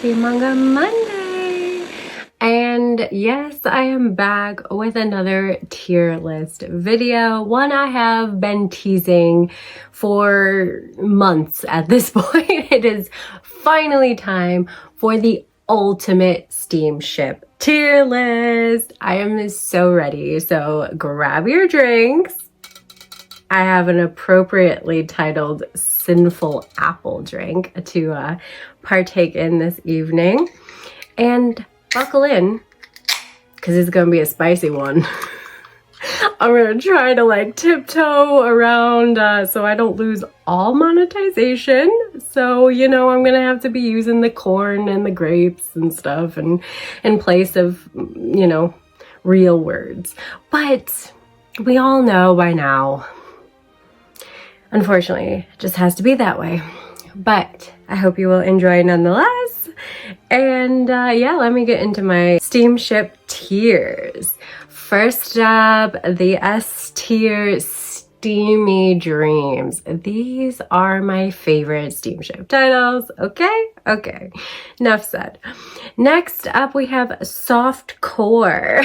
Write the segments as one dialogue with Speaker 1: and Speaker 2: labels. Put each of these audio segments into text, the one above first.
Speaker 1: Happy Manga Monday! And yes, I am back with another tier list video. One I have been teasing for months at this point. It is finally time for the ultimate Steamship tier list. I am so ready, so grab your drinks. I have an appropriately titled Sinful Apple drink to partake in this evening. And buckle in, because it's going to be a spicy one. I'm going to try to like tiptoe around so I don't lose all monetization. So, you know, I'm going to have to be using the corn and the grapes and stuff and in place of, you know, real words. But we all know by now, unfortunately, it just has to be that way. But I hope you will enjoy nonetheless. And yeah, let me get into my Steamship tiers. First up, the S tier, Steamy Dreams. These are my favorite Steamship titles. Okay, enough said. Next up, we have Soft Core.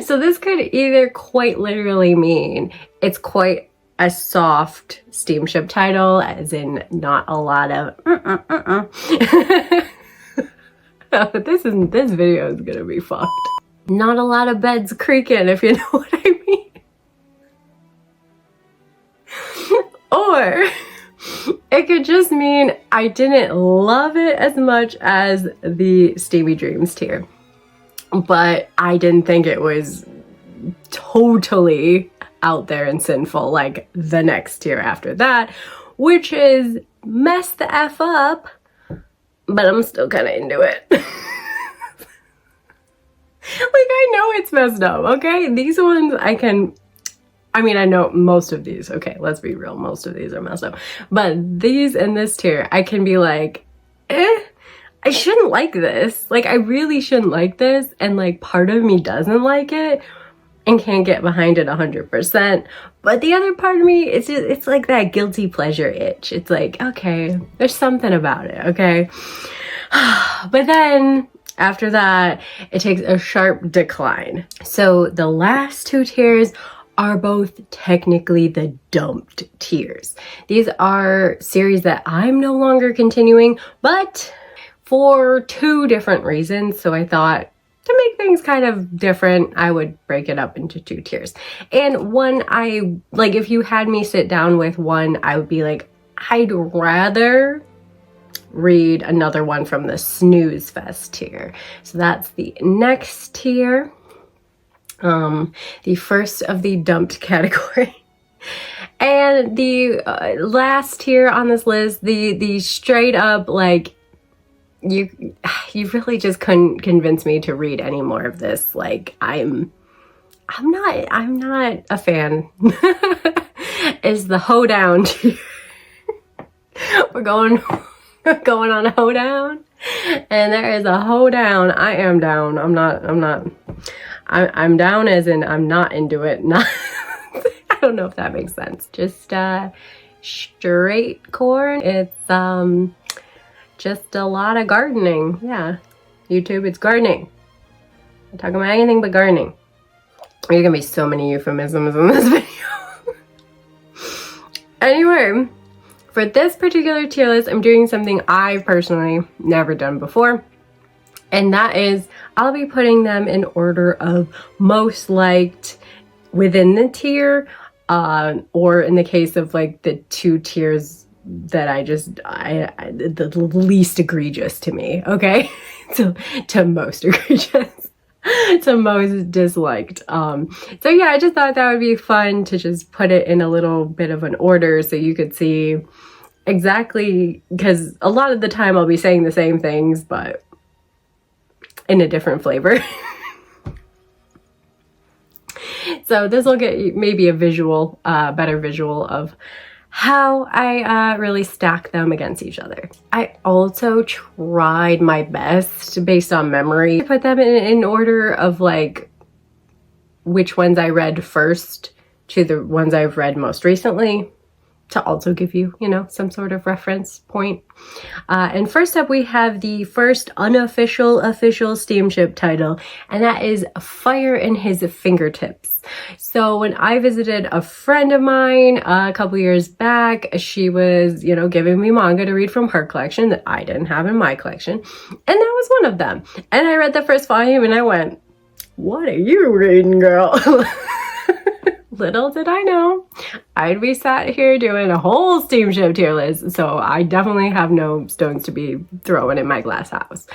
Speaker 1: So this could either quite literally mean it's quite a soft Steamship title, as in not a lot of this video is gonna be fucked. Not a lot of beds creaking, if you know what I mean. Or it could just mean I didn't love it as much as the Steamy Dreams tier, but I didn't think it was totally out there and sinful like the next tier after that, which is Mess the F Up, but I'm still kind of into it. Like, I know it's messed up, okay? These ones I know most of these, okay, let's be real, most of these are messed up, but these in this tier, I can be like, I shouldn't like this. Like, I really shouldn't like this, and like part of me doesn't like it and can't get behind it 100%. But the other part of me, it's like that guilty pleasure itch. It's like, okay, there's something about it, okay? But then after that, it takes a sharp decline. So the last two tiers are both technically the dumped tiers. These are series that I'm no longer continuing, but for two different reasons. So I thought, to make things kind of different, I would break it up into two tiers. And one, if you had me sit down with one, I would be like, I'd rather read another one from the Snooze Fest tier. So that's the next tier. The first of the dumped category. And the last tier on this list, the straight up, like, you really just couldn't convince me to read any more of this. Like, I'm not a fan. Is the hoedown tier. We're going on a hoedown, and there is a hoedown. I am down. I'm down as in I'm not into it. Not I don't know if that makes sense. Just straight corn. It's just a lot of gardening. Yeah, YouTube, it's gardening. I'm talking about anything but gardening. There's gonna be so many euphemisms in this video. Anyway, for this particular tier list, I'm doing something I've personally never done before. And that is, I'll be putting them in order of most liked within the tier, or in the case of like the two tiers that the least egregious to me, okay? to most egregious, to most disliked. So yeah, I just thought that would be fun to just put it in a little bit of an order so you could see exactly, because a lot of the time I'll be saying the same things, but in a different flavor. So this will get maybe a visual, better visual of how I really stack them against each other. I also tried my best, based on memory, to put them in order of like which ones I read first to the ones I've read most recently. to also give you, you know, some sort of reference point. And first up, we have the first unofficial official steamship title, and that is Fire in His Fingertips. So when I visited a friend of mine a couple years back, she was, you know, giving me manga to read from her collection that I didn't have in my collection, and that was one of them. And I read the first volume and I went, what are you reading, girl? Little did I know, I'd be sat here doing a whole steamship tier list, so I definitely have no stones to be throwing in my glass house.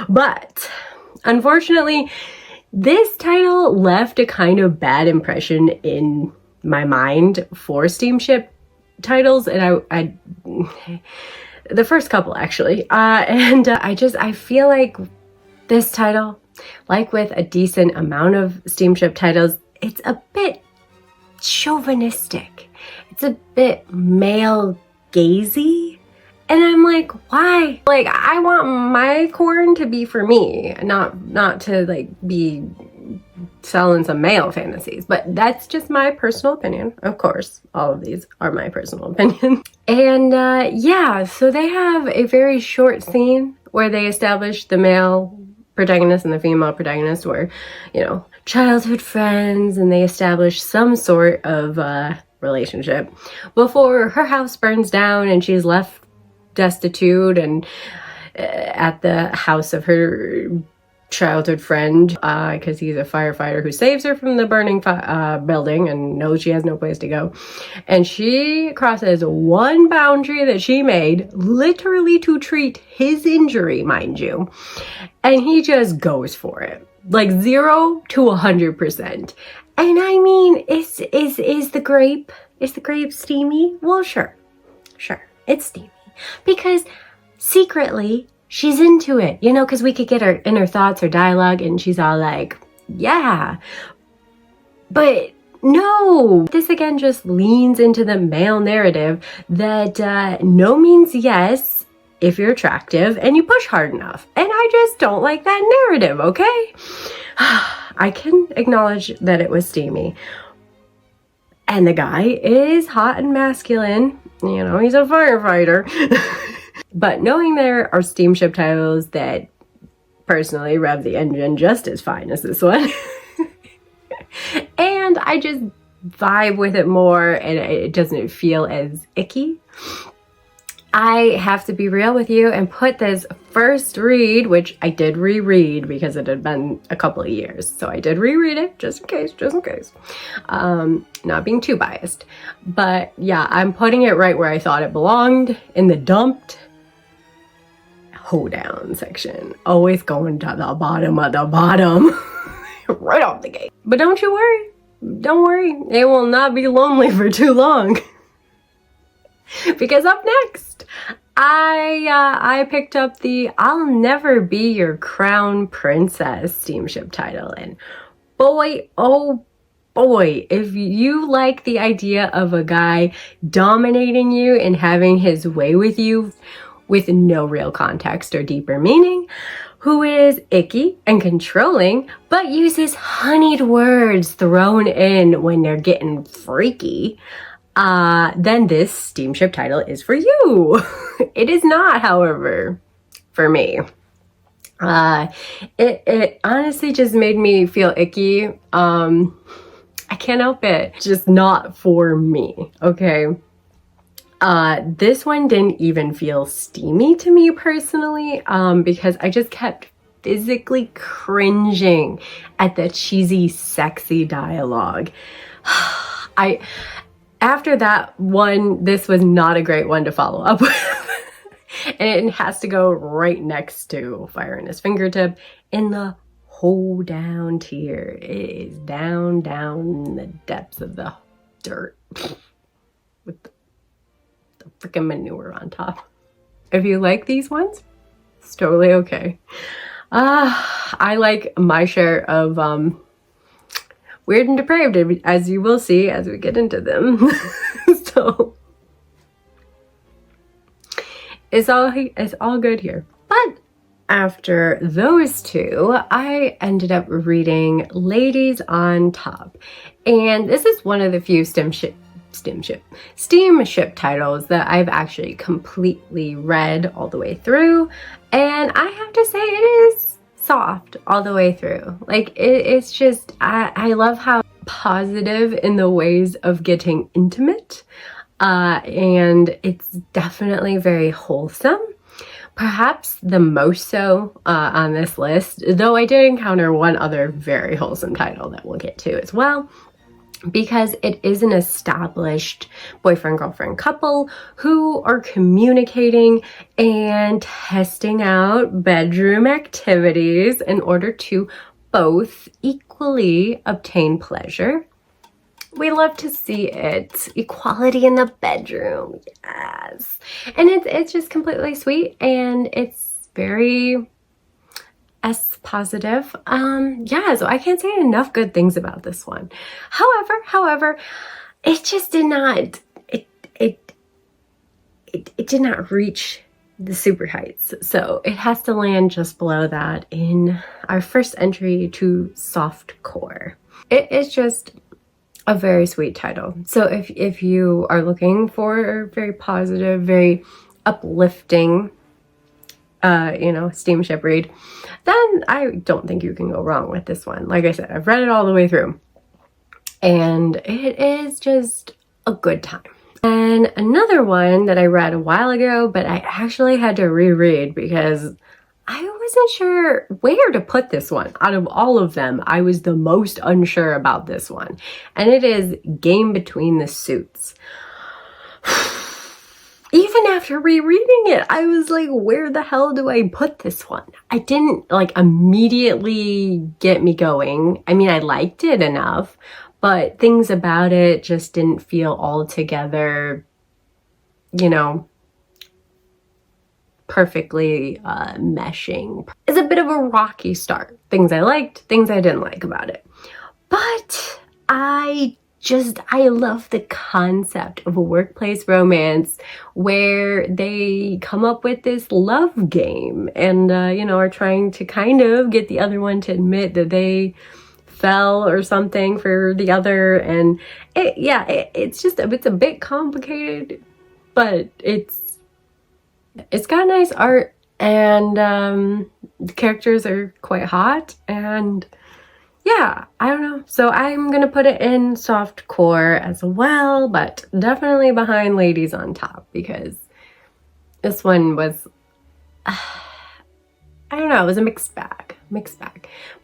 Speaker 1: But unfortunately, this title left a kind of bad impression in my mind for steamship titles, and I the first couple actually, I feel like this title, like with a decent amount of steamship titles, it's a bit chauvinistic. It's a bit male gazy. And I'm like, why? Like, I want my corn to be for me, not to like be selling some male fantasies. But that's just my personal opinion. Of course, all of these are my personal opinion. And yeah, so they have a very short scene where they establish the male protagonist and the female protagonist were, you know, childhood friends, and they establish some sort of relationship before her house burns down and she's left destitute and at the house of her childhood friend, because he's a firefighter who saves her from the burning building and knows she has no place to go. And she crosses one boundary that she made, literally to treat his injury, mind you. And he just goes for it. Like 0 to 100%. And I mean, is the grape steamy? Well, sure, it's steamy. Because secretly, she's into it, you know, because we could get her in her thoughts or dialogue and she's all like, yeah. But no, this again just leans into the male narrative that no means yes if you're attractive and you push hard enough. And I just don't like that narrative, okay? I can acknowledge that it was steamy. And the guy is hot and masculine. You know, he's a firefighter. But knowing there are steamship titles that personally rev the engine just as fine as this one. And I just vibe with it more and it doesn't feel as icky. I have to be real with you and put this first read, which I did reread because it had been a couple of years. So I did reread it just in case. Not being too biased. But yeah, I'm putting it right where I thought it belonged, in the dumped hoedown section. Always going to the bottom of the bottom. Right off the gate. But don't you worry. Don't worry. It will not be lonely for too long. Because up next, I picked up the I'll Never Be Your Crown Princess steamship title. And boy, oh boy, if you like the idea of a guy dominating you and having his way with you with no real context or deeper meaning, who is icky and controlling, but uses honeyed words thrown in when they're getting freaky, then this steamship title is for you. It is not, however, for me. It honestly just made me feel icky. I can't help it. Just not for me, okay? This one didn't even feel steamy to me personally, because I just kept physically cringing at the cheesy, sexy dialogue. After that one, this was not a great one to follow up with. And it has to go right next to Fire in His Fingertip in the whole down tier. It is down in the depths of the dirt with the freaking manure on top. If you like these ones, it's totally okay. I like my share of weird and depraved, as you will see as we get into them. So it's all good here. But after those two, I ended up reading Ladies on Top. And this is one of the few Steamship titles that I've actually completely read all the way through, and I have to say it is soft all the way through. Like it's just, I love how positive in the ways of getting intimate, and it's definitely very wholesome. Perhaps the most so on this list, though I did encounter one other very wholesome title that we'll get to as well, because it is an established boyfriend-girlfriend couple who are communicating and testing out bedroom activities in order to both equally obtain pleasure. We love to see it. Equality in the bedroom, yes. And it's just completely sweet, and it's very S-positive. Yeah, so I can't say enough good things about this one. However, it just did not, it did not reach the super heights. So it has to land just below that in our first entry to softcore. It is just a very sweet title. So if you are looking for a very positive, very uplifting, steamship read, then I don't think you can go wrong with this one. Like I said, I've read it all the way through, and it is just a good time. And another one that I read a while ago, but I actually had to reread because I wasn't sure where to put this one. Out of all of them, I was the most unsure about this one. And it is Game Between the Suits. Even after rereading it, I was like, where the hell do I put this one? I didn't like immediately get me going. I mean, I liked it enough, but things about it just didn't feel altogether, perfectly meshing. It's a bit of a rocky start. Things I liked, things I didn't like about it. But I love the concept of a workplace romance where they come up with this love game and, are trying to kind of get the other one to admit that they fell or something for the other. And it's a bit complicated, but it's got nice art, and the characters are quite hot, and yeah, I don't know. So I'm gonna put it in softcore as well, but definitely behind Ladies on Top, because this one was, I don't know, it was a mixed bag. But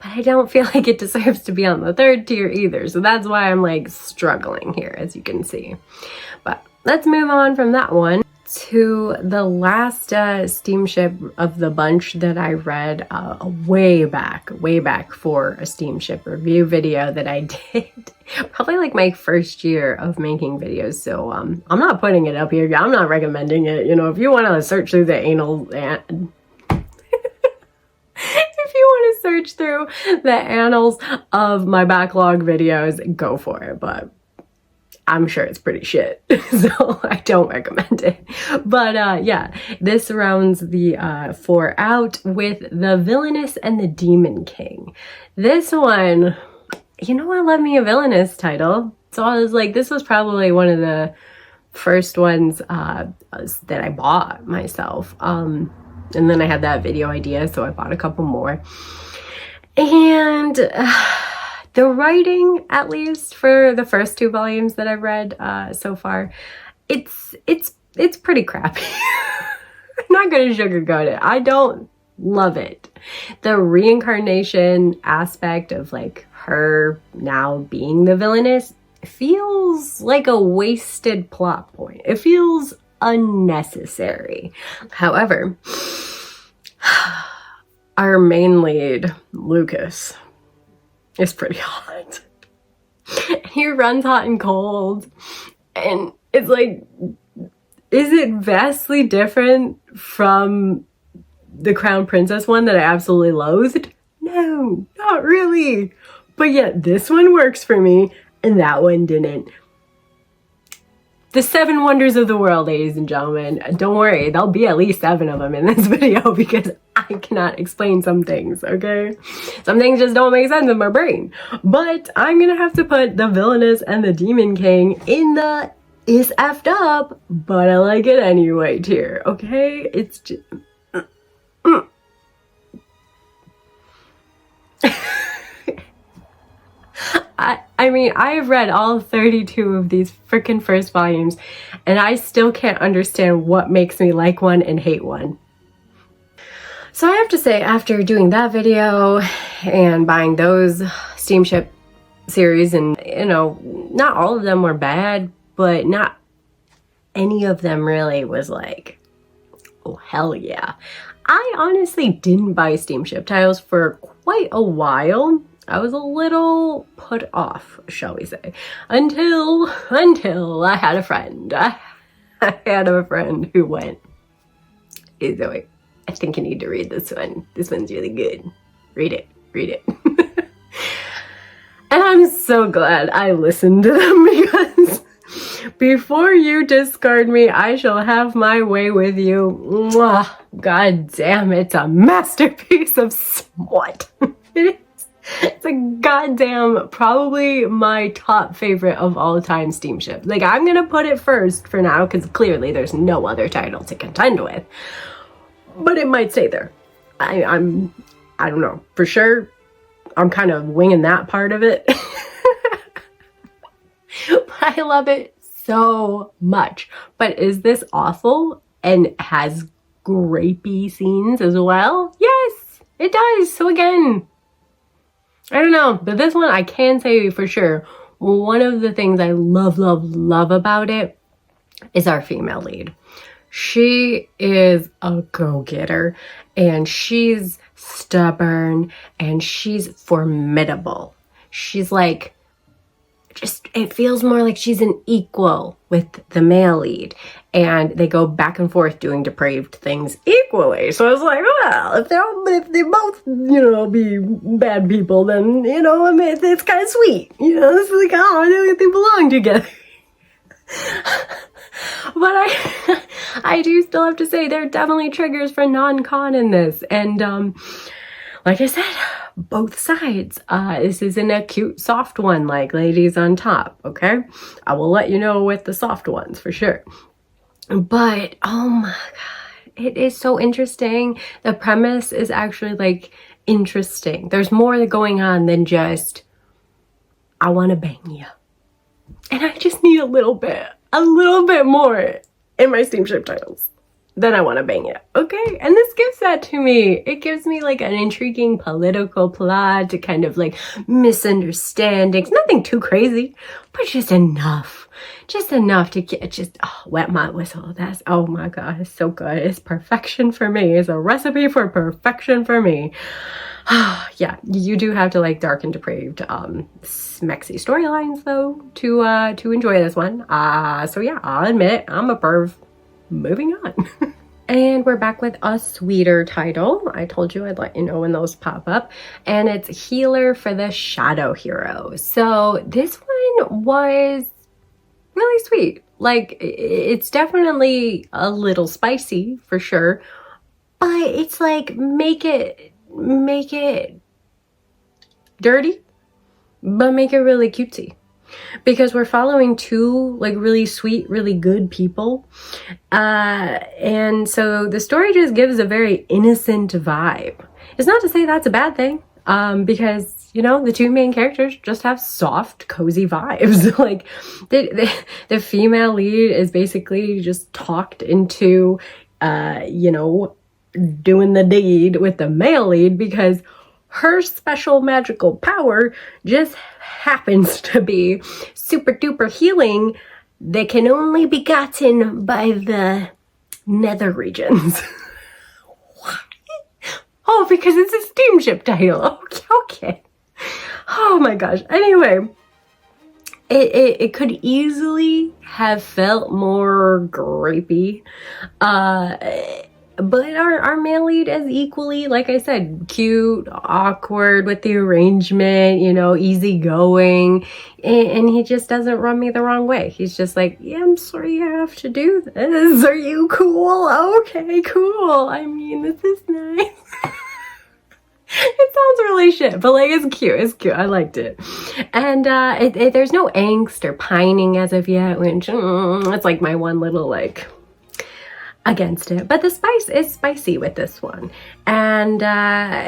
Speaker 1: I don't feel like it deserves to be on the third tier either. So that's why I'm like struggling here, as you can see. But let's move on from that one to the last steamship of the bunch that I read way back for a steamship review video that I did probably like my first year of making videos. So I'm not putting it up here. I'm not recommending it. If you want to search through the anal if you want to search through the annals of my backlog videos, go for it. But I'm sure it's pretty shit, so I don't recommend it. But yeah, this rounds the 4 out with The Villainess and the Demon King. This one, I love me a villainous title. So I was like, this was probably one of the first ones that I bought myself. And then I had that video idea, so I bought a couple more. And the writing, at least for the first 2 volumes that I've read so far, it's pretty crappy. I'm not gonna sugarcoat it. I don't love it. The reincarnation aspect of like her now being the villainess feels like a wasted plot point. It feels unnecessary. However, our main lead, Lucas, is pretty hot. He runs hot and cold, and it's like, is it vastly different from the Crown Princess one that I absolutely loathed? No, not really. But yet this one works for me, and that one didn't. The 7 wonders of the world, ladies and gentlemen. Don't worry, there'll be at least 7 of them in this video because I cannot explain some things, okay? Some things just don't make sense in my brain. But I'm gonna have to put the villainess and the demon king in the is effed up, but I like it anyway tier, okay? It's just... I mean, I've read all 32 of these freaking first volumes, and I still can't understand what makes me like one and hate one. So I have to say, after doing that video and buying those Steamship series, and you know, not all of them were bad, but not any of them really was like, oh hell yeah. I honestly didn't buy Steamship titles for quite a while. I was a little put off, shall we say, until I had a friend. I had a friend who went, "Hey Zoe, I think you need to read this one. This one's really good. Read it." And I'm so glad I listened to them, because before you discard me, I shall have my way with you. Mwah. God damn, it's a masterpiece of smut. It's a goddamn, probably my top favorite of all time Steamship. Like, I'm gonna put it first for now, because clearly there's no other title to contend with. But it might stay there. I don't know. For sure, I'm kind of winging that part of it. But I love it so much. But is this awful and has grapey scenes as well? Yes, it does. So again, I don't know, but this one I can say for sure, one of the things I love about it is our female lead. She is a go-getter, and she's stubborn, and she's formidable. She's like, just, it feels more like she's an equal with the male lead, and they go back and forth doing depraved things equally. So I was like, well, if they both, you know, be bad people, then, you know, I mean, it's kind of sweet. You know, it's like, oh, they belong together. But I do still have to say, there are definitely triggers for non-con in this. And like I said, both sides. This isn't a cute, soft one like Ladies on Top, okay? I will let you know with the soft ones for sure. But, oh my god, it is so interesting. The premise is actually, like, interesting. There's more going on than just, I want to bang you. And I just need a little bit more in my Steamship titles. Then I want to bang it, okay? And this gives that to me. It gives me like an intriguing political plot to kind of like misunderstandings. Nothing too crazy, but just enough. Just enough to get, just wet my whistle. That's, oh my god, it's so good. It's perfection for me. It's a recipe for perfection for me. Yeah, you do have to like dark and depraved smexy storylines though to enjoy this one. So yeah, I'll admit it, I'm a perv. Moving on. And we're back with a sweeter title. I told you I'd let you know when those pop up. And it's Healer for the Shadow Hero. So this one was really sweet. Like, it's definitely a little spicy for sure. But it's like, make it dirty, but make it really cutesy. Because we're following two like really sweet, really good people. And so the story just gives a very innocent vibe. It's not to say that's a bad thing, because, you know, the two main characters just have soft, cozy vibes. Like, the female lead is basically just talked into, you know, doing the deed with the male lead because her special magical power just happens to be super duper healing that can only be gotten by the nether regions. Why? Oh, because it's a Steamship title. Okay. Oh my gosh. Anyway, it could easily have felt more grapey. But our male lead is equally, like I said, cute, awkward with the arrangement, you know, easygoing. And he just doesn't rub me the wrong way. He's just like, yeah, I'm sorry you have to do this. Are you cool? Okay, cool. I mean, this is nice. shit, but like it's cute, I liked it. And there's no angst or pining as of yet, which it's like my one little like against it, but the spice is spicy with this one, and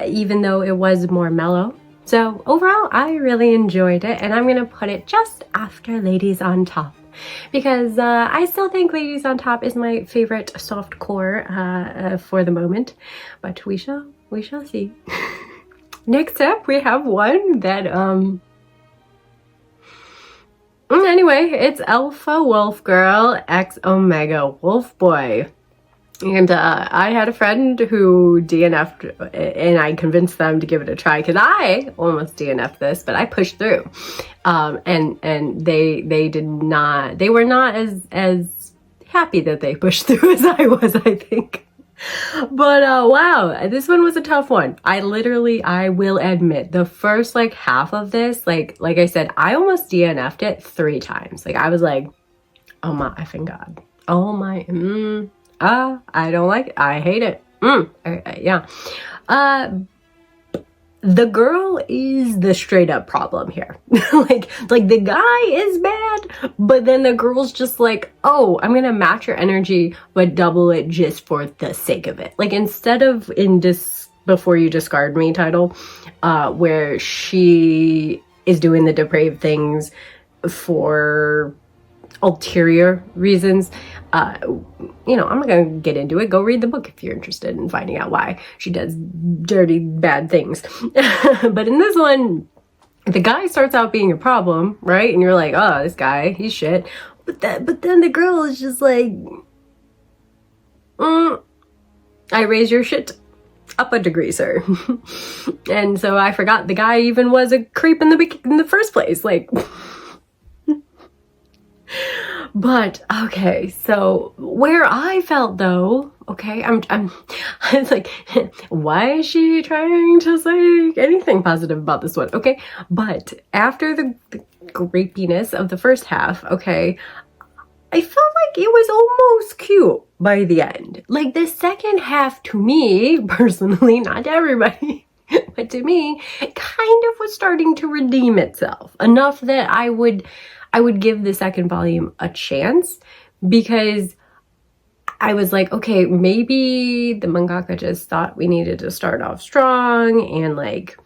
Speaker 1: even though it was more mellow, so overall I really enjoyed it, and I'm gonna put it just after Ladies on Top, because I still think Ladies on Top is my favorite softcore for the moment, but we shall see. Next up we have one that anyway, it's Alpha Wolfgirl X Omega Wolfboy. And I had a friend who DNF'd, and I convinced them to give it a try, because I almost DNF'd this, but I pushed through. And they did not, they were not as happy that they pushed through as I was, I think. But wow, this one was a tough one. I will admit, the first like half of this, like I said, I almost DNF'd it 3 times. Like I was like, oh my effing god, oh my, I don't like it, I hate it, yeah. The girl is the straight up problem here. like the guy is bad, but then the girl's just like, oh, I'm gonna match your energy but double it just for the sake of it. Like instead of in this Before You Discard Me title, where she is doing the depraved things for ulterior reasons, you know, I'm not gonna get into it. Go read the book if you're interested in finding out why she does dirty, bad things. But in this one, the guy starts out being a problem, right? And you're like, oh, this guy, he's shit. But then the girl is just like, I raise your shit up a degree, sir. And so I forgot the guy even was a creep in the first place. Like, but okay, so where I felt though, okay, I'm it's like, why is she trying to say anything positive about this one? Okay, but after the grapiness of the first half, okay, I felt like it was almost cute by the end. Like the second half, to me personally, not to everybody, but to me, it kind of was starting to redeem itself enough that I would give the second volume a chance, because I was like, okay, maybe the mangaka just thought we needed to start off strong and like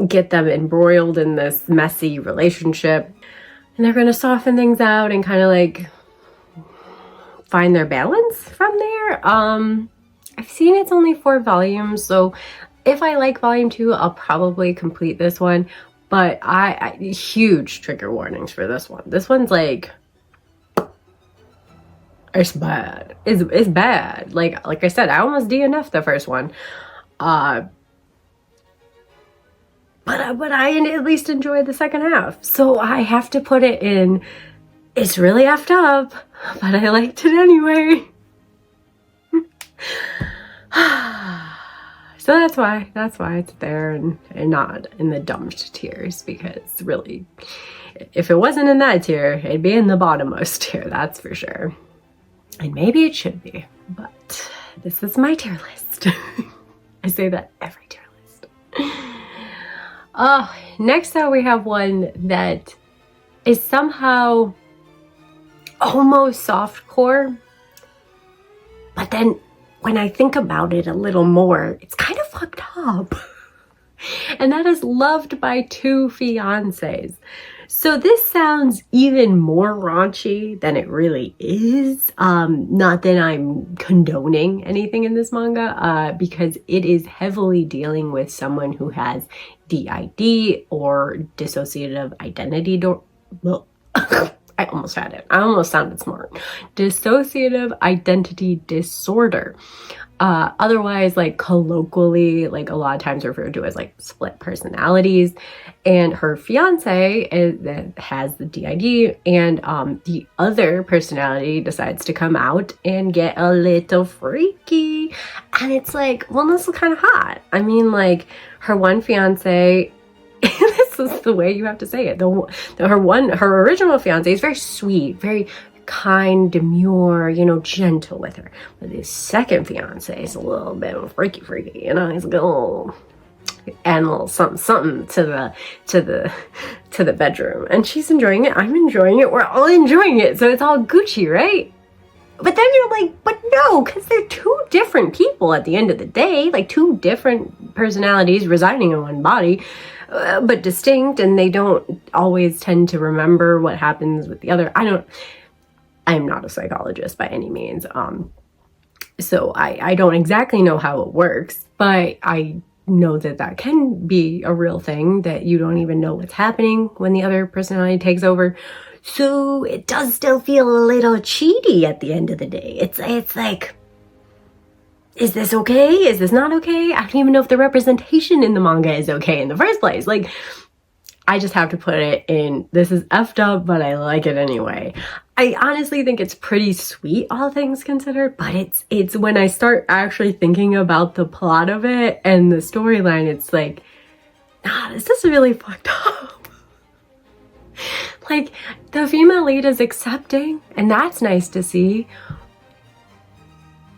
Speaker 1: get them embroiled in this messy relationship, and they're going to soften things out and kind of like find their balance from there. I've seen it's only 4 volumes, so if I like volume 2, I'll probably complete this one. But I huge trigger warnings for this one. This one's like, it's bad. It's bad. Like I said, I almost DNF'd the first one. But I at least enjoyed the second half. So I have to put it in, it's really effed up, but I liked it anyway. So that's why it's there and not in the dumped tiers, because really, if it wasn't in that tier, it'd be in the bottommost tier, that's for sure. And maybe it should be, but this is my tier list. I say that every tier list. Next up we have one that is somehow almost softcore, but then when I think about it a little more, it's kind of fucked up. And that is Loved by Two Fiancés. So this sounds even more raunchy than it really is. Not that I'm condoning anything in this manga, because it is heavily dealing with someone who has DID, or dissociative identity I almost had it. I almost sounded smart. Dissociative identity disorder. Otherwise, like colloquially, like a lot of times referred to as like split personalities. And her fiance has the DID, and the other personality decides to come out and get a little freaky. And it's like, well, this is kind of hot. I mean, like her one fiance, this is the way you have to say it. Her original fiance is very sweet, very kind, demure, you know, gentle with her. But the second fiance is a little bit freaky, you know. He's like, oh, and a little something something to the bedroom. And she's enjoying it, I'm enjoying it, we're all enjoying it, so it's all Gucci, right? But then you're like, but no, because they're two different people at the end of the day, like two different personalities residing in one body, but distinct, and they don't always tend to remember what happens with the other. I'm not a psychologist by any means, so I don't exactly know how it works, but I know that that can be a real thing, that you don't even know what's happening when the other personality takes over. So it does still feel a little cheaty at the end of the day. It's like, is this okay? Is this not okay? I don't even know if the representation in the manga is okay in the first place. Like, I just have to put it in, this is effed up, but I like it anyway. I honestly think it's pretty sweet, all things considered, but it's when I start actually thinking about the plot of it and the storyline, it's like, nah, this is really fucked up. Like, the female lead is accepting, and that's nice to see,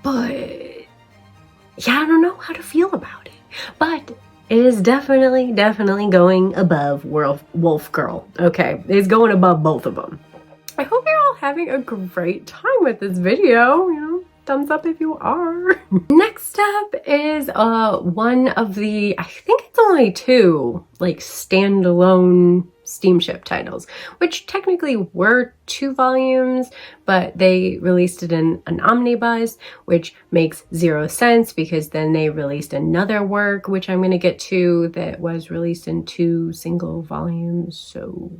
Speaker 1: but yeah, I don't know how to feel about it. But it is definitely going above Wolfgirl. Okay, it's going above both of them. I hope you're all having a great time with this video. You know, thumbs up if you are. Next up is one of the, I think it's only two, like, standalone Steamship titles, which technically were 2 volumes, but they released it in an omnibus, which makes 0 sense because then they released another work, which I'm going to get to, that was released in 2 single volumes. So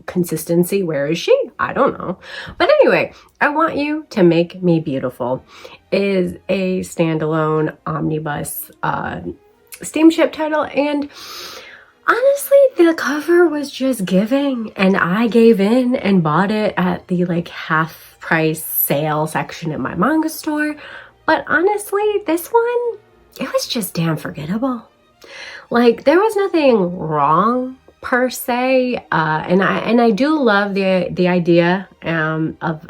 Speaker 1: consistency, where is she? I don't know. But anyway, I Want You to Make Me Beautiful is a standalone omnibus Steamship title, and honestly, the cover was just giving, and I gave in and bought it at the like half price sale section at my manga store. But honestly, this one, it was just damn forgettable. Like, there was nothing wrong per se, and I do love the idea of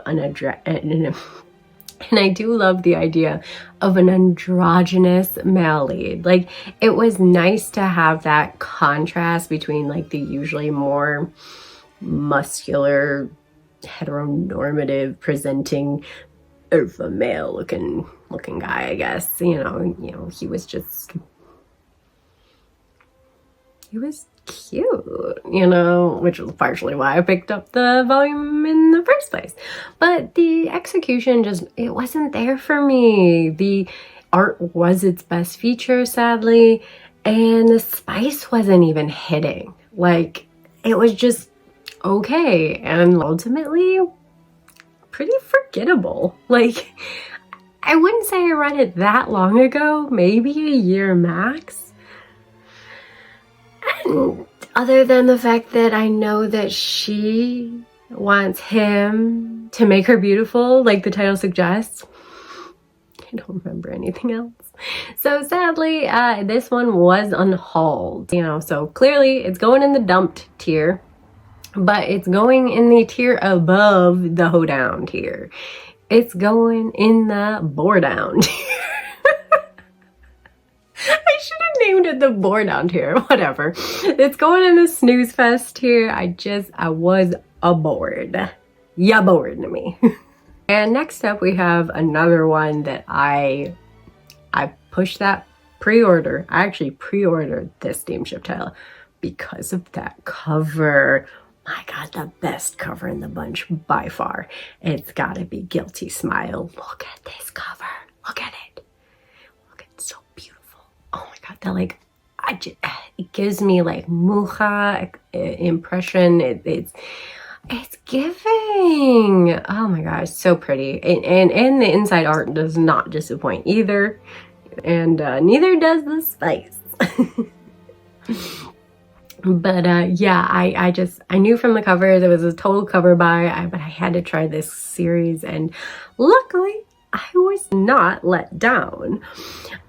Speaker 1: and I do love the idea of an androgynous male lead. Like, it was nice to have that contrast between like the usually more muscular, heteronormative presenting alpha male looking guy, I guess. You know, he was cute, you know, which was partially why I picked up the volume in the first place. But the execution it wasn't there for me. The art was its best feature, sadly, and the spice wasn't even hitting. Like, it was just okay, and ultimately pretty forgettable. Like, I wouldn't say I read it that long ago, maybe a year max. And other than the fact that I know that she wants him to make her beautiful, like the title suggests, I don't remember anything else. So sadly, this one was unhauled, you know, so clearly it's going in the dumped tier, but it's going in the tier above the hoedown tier. It's going in the bore down tier. I should have named it the bore down tier, whatever. It's going in the snooze fest tier. I was aboard. Ya bored me. And next up we have another one that I pushed that pre-order. I actually pre-ordered this Steamship title because of that cover. My God, the best cover in the bunch by far. It's gotta be Guilty Smile. Look at this cover. Look at it. Look, it's so beautiful. Oh my God, that like, it gives me like mucha impression. It's giving. Oh my gosh, so pretty. And the inside art does not disappoint either. And neither does the spice. But yeah, I knew from the cover there was a total cover buy, but I had to try this series, and luckily I was not let down.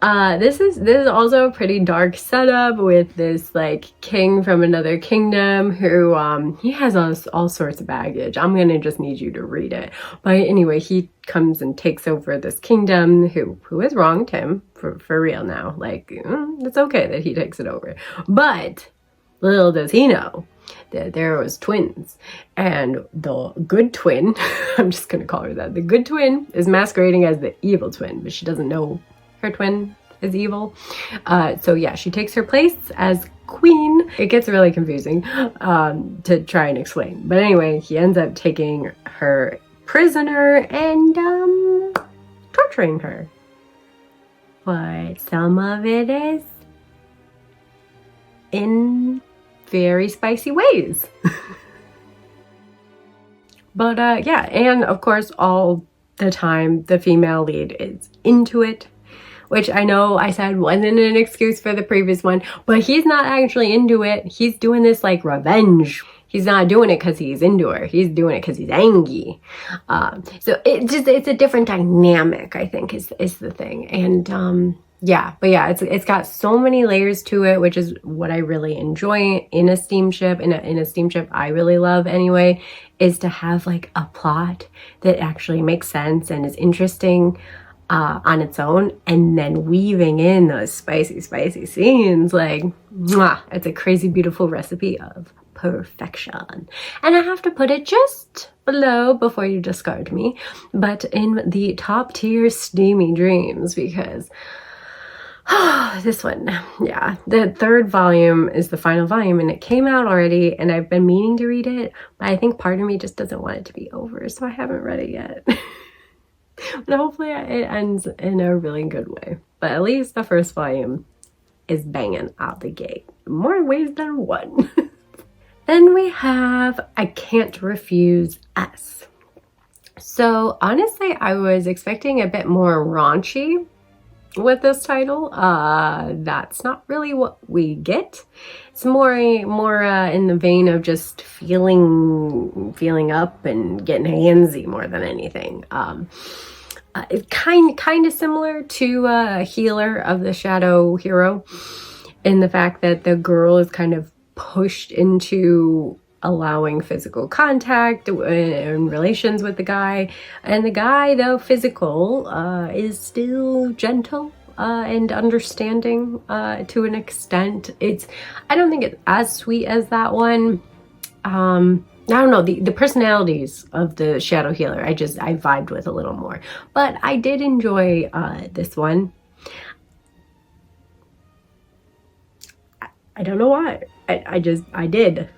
Speaker 1: This is also a pretty dark setup with this like king from another kingdom who he has all sorts of baggage. I'm gonna just need you to read it. But anyway, he comes and takes over this kingdom who has wronged him for real now. Like it's okay that he takes it over, but little does he know that there was twins, and the good twin, I'm just gonna call her that, the good twin is masquerading as the evil twin, but she doesn't know her twin is evil. So yeah, she takes her place as queen. It gets really confusing to try and explain. But anyway, he ends up taking her prisoner and torturing her. But some of it is in very spicy ways. But yeah, and of course all the time the female lead is into it, which I know I said wasn't an excuse for the previous one, but he's not actually into it. He's doing this like revenge. He's not doing it because he's into her. He's doing it because he's angry. So it's a different dynamic, I think, is the thing. And yeah, but yeah, it's got so many layers to it, which is what I really enjoy in a steamship. In a steamship I really love anyway, is to have like a plot that actually makes sense and is interesting on its own, and then weaving in those spicy scenes. Like, mwah, it's a crazy beautiful recipe of perfection. And I have to put it just below before you discard me, but in the top tier steamy dreams, because this one, yeah, the third volume is the final volume, and it came out already, and I've been meaning to read it, but I think part of me just doesn't want it to be over, so I haven't read it yet. But hopefully it ends in a really good way. But at least the first volume is banging out the gate, more ways than one. Then we have I Can't Refuse S. So honestly, I was expecting a bit more raunchy with this title. That's not really what we get. It's more in the vein of just feeling up and getting handsy more than anything. It's kind of similar to Healer of the Shadow Hero, in the fact that the girl is kind of pushed into allowing physical contact and relations with the guy, and the guy, though physical, is still gentle and understanding to an extent. I don't think it's as sweet as that one. I don't know, the personalities of the Shadow Healer I vibed with a little more, but I did enjoy this one. I don't know why. I did.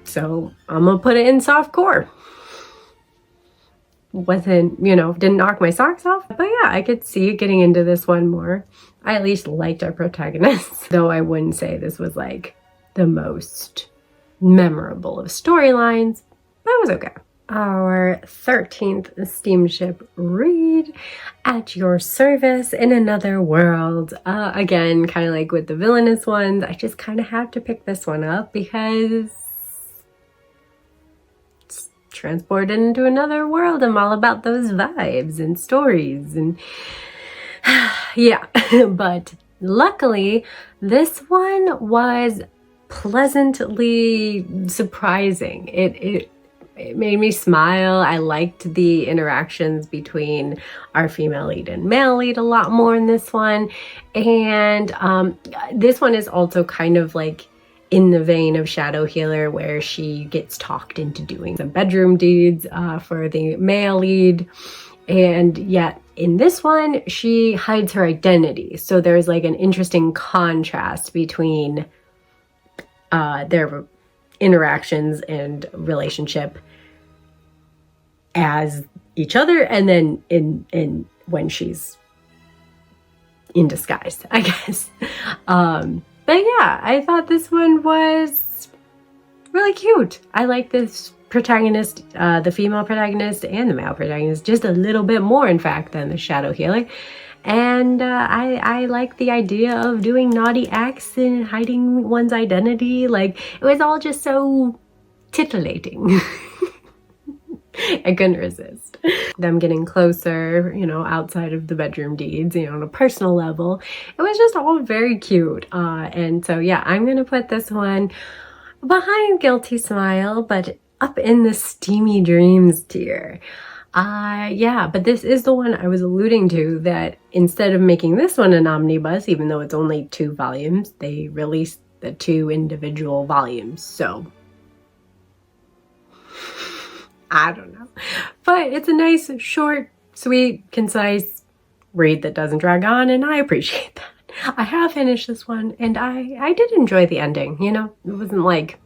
Speaker 1: So I'm gonna put it in soft core. Wasn't, didn't knock my socks off, but yeah, I could see getting into this one more. I at least liked our protagonists, though I wouldn't say this was like the most memorable of storylines, but it was okay. Our 13th steamship read, At Your Service in Another World. Again, kind of like with the villainous ones, I just kind of have to pick this one up because it's transported into another world. I'm all about those vibes and stories and yeah. But luckily, this one was pleasantly surprising. It made me smile. I liked the interactions between our female lead and male lead a lot more in this one. And this one is also kind of like in the vein of Shadow Healer, where she gets talked into doing some bedroom deeds for the male lead. And yet in this one, she hides her identity. So there's like an interesting contrast between their interactions and relationship as each other, and then in when she's in disguise, I guess. But yeah, I thought this one was really cute. I like this protagonist, the female protagonist and the male protagonist, just a little bit more, in fact, than the Shadow Healer. And I like the idea of doing naughty acts and hiding one's identity. Like, it was all just so titillating. I couldn't resist. Them getting closer, you know, outside of the bedroom deeds, you know, on a personal level. It was just all very cute. And so, yeah, I'm going to put this one behind Guilty Smile, but up in the Steamy Dreams tier. Yeah, but this is the one I was alluding to, that instead of making this one an omnibus, even though it's only 2 volumes, they released the 2 individual volumes. So I don't know. But it's a nice, short, sweet, concise read that doesn't drag on, and I appreciate that. I have finished this one, and I did enjoy the ending, you know? It wasn't like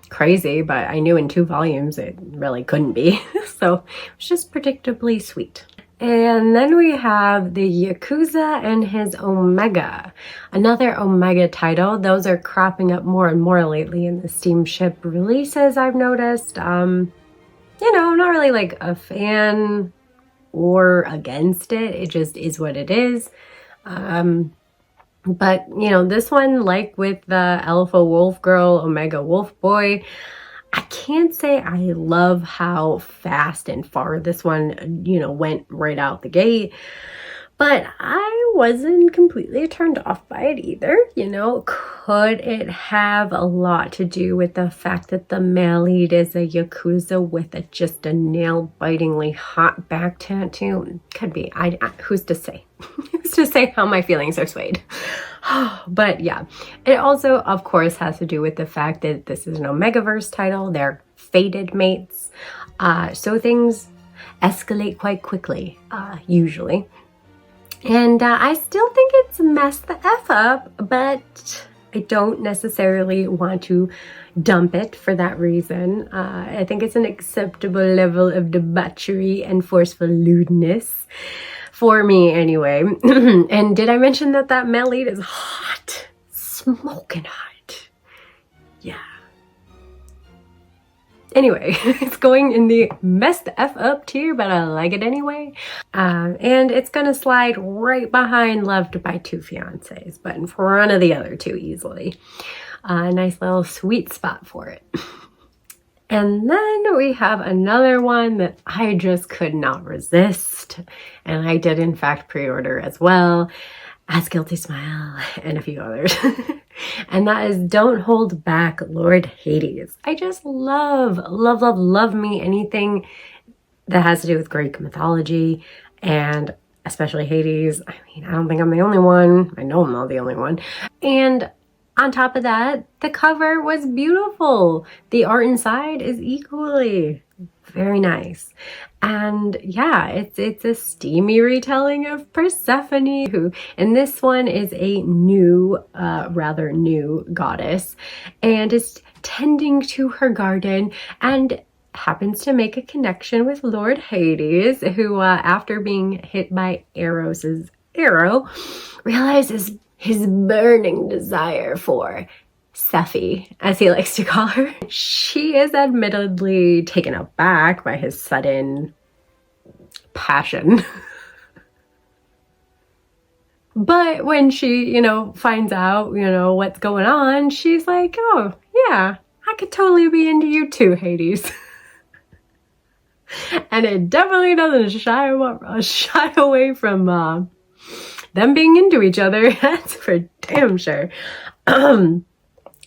Speaker 1: crazy, but I knew in 2 volumes it really couldn't be. So it was just predictably sweet. And then we have the Yakuza and his Omega. Another Omega title. Those are cropping up more and more lately in the Steamship releases, I've noticed. You know, I'm not really like a fan or against it. It just is what it is. But, you know, this one, like with the Alpha Wolfgirl, Omega Wolfboy, I can't say I love how fast and far this one, you know, went right out the gate. But I wasn't completely turned off by it either, you know. Could it have a lot to do with the fact that the male lead is a Yakuza with just a nail-bitingly hot back tattoo? Could be. Who's to say? Who's to say how my feelings are swayed? But yeah, it also, of course, has to do with the fact that this is an Omegaverse title. They're fated mates. So things escalate quite quickly, usually. And I still think it's messed the F up, but I don't necessarily want to dump it for that reason. I think it's an acceptable level of debauchery and forceful lewdness. For me, anyway. And did I mention that that male lead is hot? Smoking hot. Yeah. Anyway, it's going in the messed F up tier, but I like it anyway. And it's gonna slide right behind Loved by Two Fiancés, but in front of the other 2 easily. A nice little sweet spot for it. And then we have another one that I just could not resist. And I did in fact pre-order as well, as Guilty Smile and a few others. And that is Don't Hold Back, Lord Hades. I just love me anything that has to do with Greek mythology, and especially Hades. I mean, I don't think I'm the only one. I know I'm not the only one. And on top of that, the cover was beautiful. The art inside is equally very nice. And yeah, it's a steamy retelling of Persephone, who in this one is a new, rather new goddess, and is tending to her garden and happens to make a connection with Lord Hades, who after being hit by Eros's arrow, realizes his burning desire for Sephi, as he likes to call her. She is admittedly taken aback by his sudden passion. But when she, you know, finds out, you know, what's going on, she's like, oh, yeah, I could totally be into you too, Hades. And it definitely doesn't shy away from them being into each other. That's for damn sure.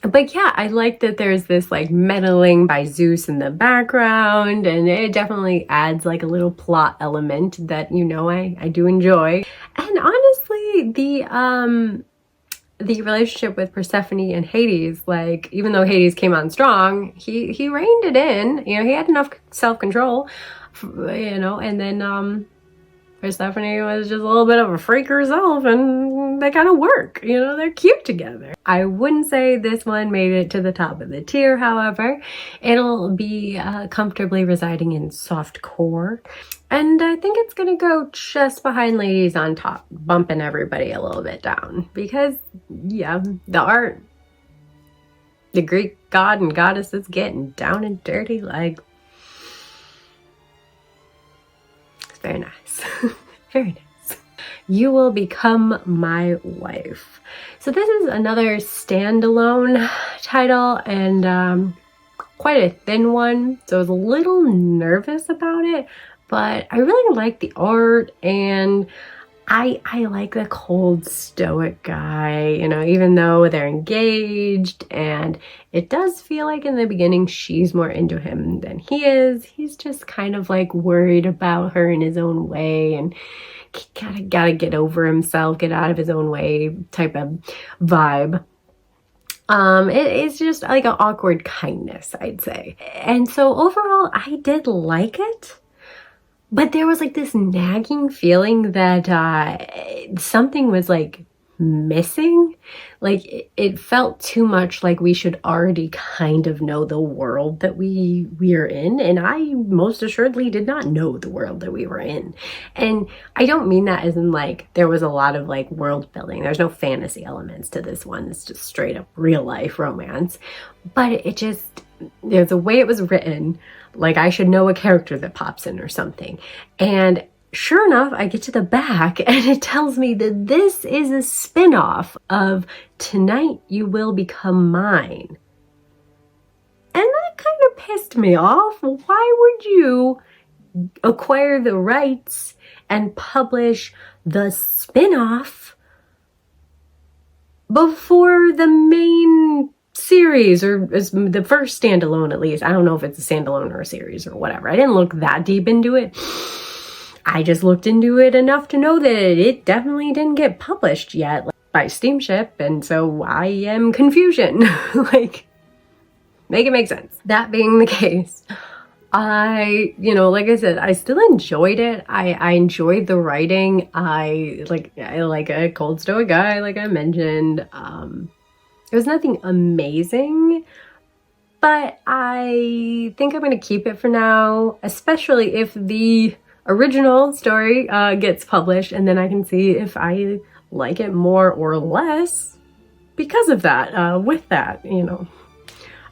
Speaker 1: But yeah, I like that there's this like meddling by Zeus in the background, and it definitely adds like a little plot element that, you know, I do enjoy. And honestly, the relationship with Persephone and Hades, like, even though Hades came on strong, he reined it in. You know, he had enough self-control, you know, and then Persephone was just a little bit of a freak herself, and they kind of work, you know, they're cute together. I wouldn't say this one made it to the top of the tier, however. It'll be comfortably residing in soft core. And I think it's gonna go just behind Ladies on Top, bumping everybody a little bit down. Because, yeah, the art, the Greek god and goddesses getting down and dirty, like, it's very nice. Very nice. You Will Become My Wife. So this is another standalone title, and quite a thin one, so I was a little nervous about it, but I really like the art, and I like the cold stoic guy, you know, even though they're engaged, and it does feel like in the beginning she's more into him than he is. He's just kind of like worried about her in his own way, and gotta get over himself, get out of his own way type of vibe. It's just like an awkward kindness, I'd say. And so overall, I did like it. But there was like this nagging feeling that something was like missing. Like it felt too much like we should already kind of know the world that we're in. And I most assuredly did not know the world that we were in. And I don't mean that as in like there was a lot of like world building. There's no fantasy elements to this one. It's just straight up real life romance. But it just, there's a way it was written. Like I should know a character that pops in or something. And sure enough, I get to the back and it tells me that this is a spin-off of Tonight You Will Become Mine. And that kind of pissed me off. Why would you acquire the rights and publish the spin-off before the main series, or is the first standalone at least? I don't know if it's a standalone or a series or whatever. I didn't look that deep into it. I just looked into it enough to know that it definitely didn't get published yet by Steamship, and so I am confusion. Like, make it make sense. That being the case, I, you know, like I said, I still enjoyed it. I enjoyed the writing. I like a cold stoic guy, like I mentioned. It was nothing amazing, but I think I'm going to keep it for now, especially if the original story gets published, and then I can see if I like it more or less because of that, with that, you know,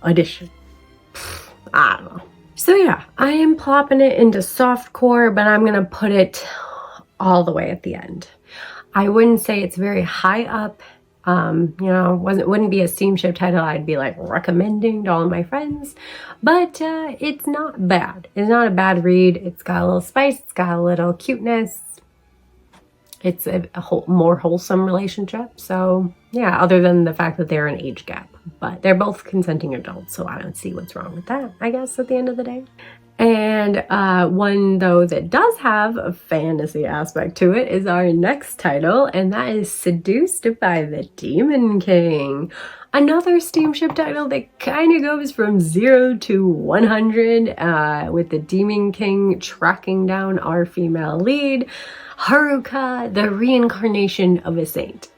Speaker 1: addition. I don't know. So yeah, I am plopping it into softcore, but I'm going to put it all the way at the end. I wouldn't say it's very high up. You know, wouldn't be a Steamship title I'd be like recommending to all my friends, but it's not bad. It's not a bad read. It's got a little spice. It's got a little cuteness. It's a more wholesome relationship. So yeah, other than the fact that they're an age gap, but they're both consenting adults, so I don't see what's wrong with that, I guess, at the end of the day. And one, though, that does have a fantasy aspect to it is our next title, and that is Seduced by the Demon King. Another Steamship title that kind of goes from 0 to 100, with the Demon King tracking down our female lead, Haruka, the reincarnation of a saint.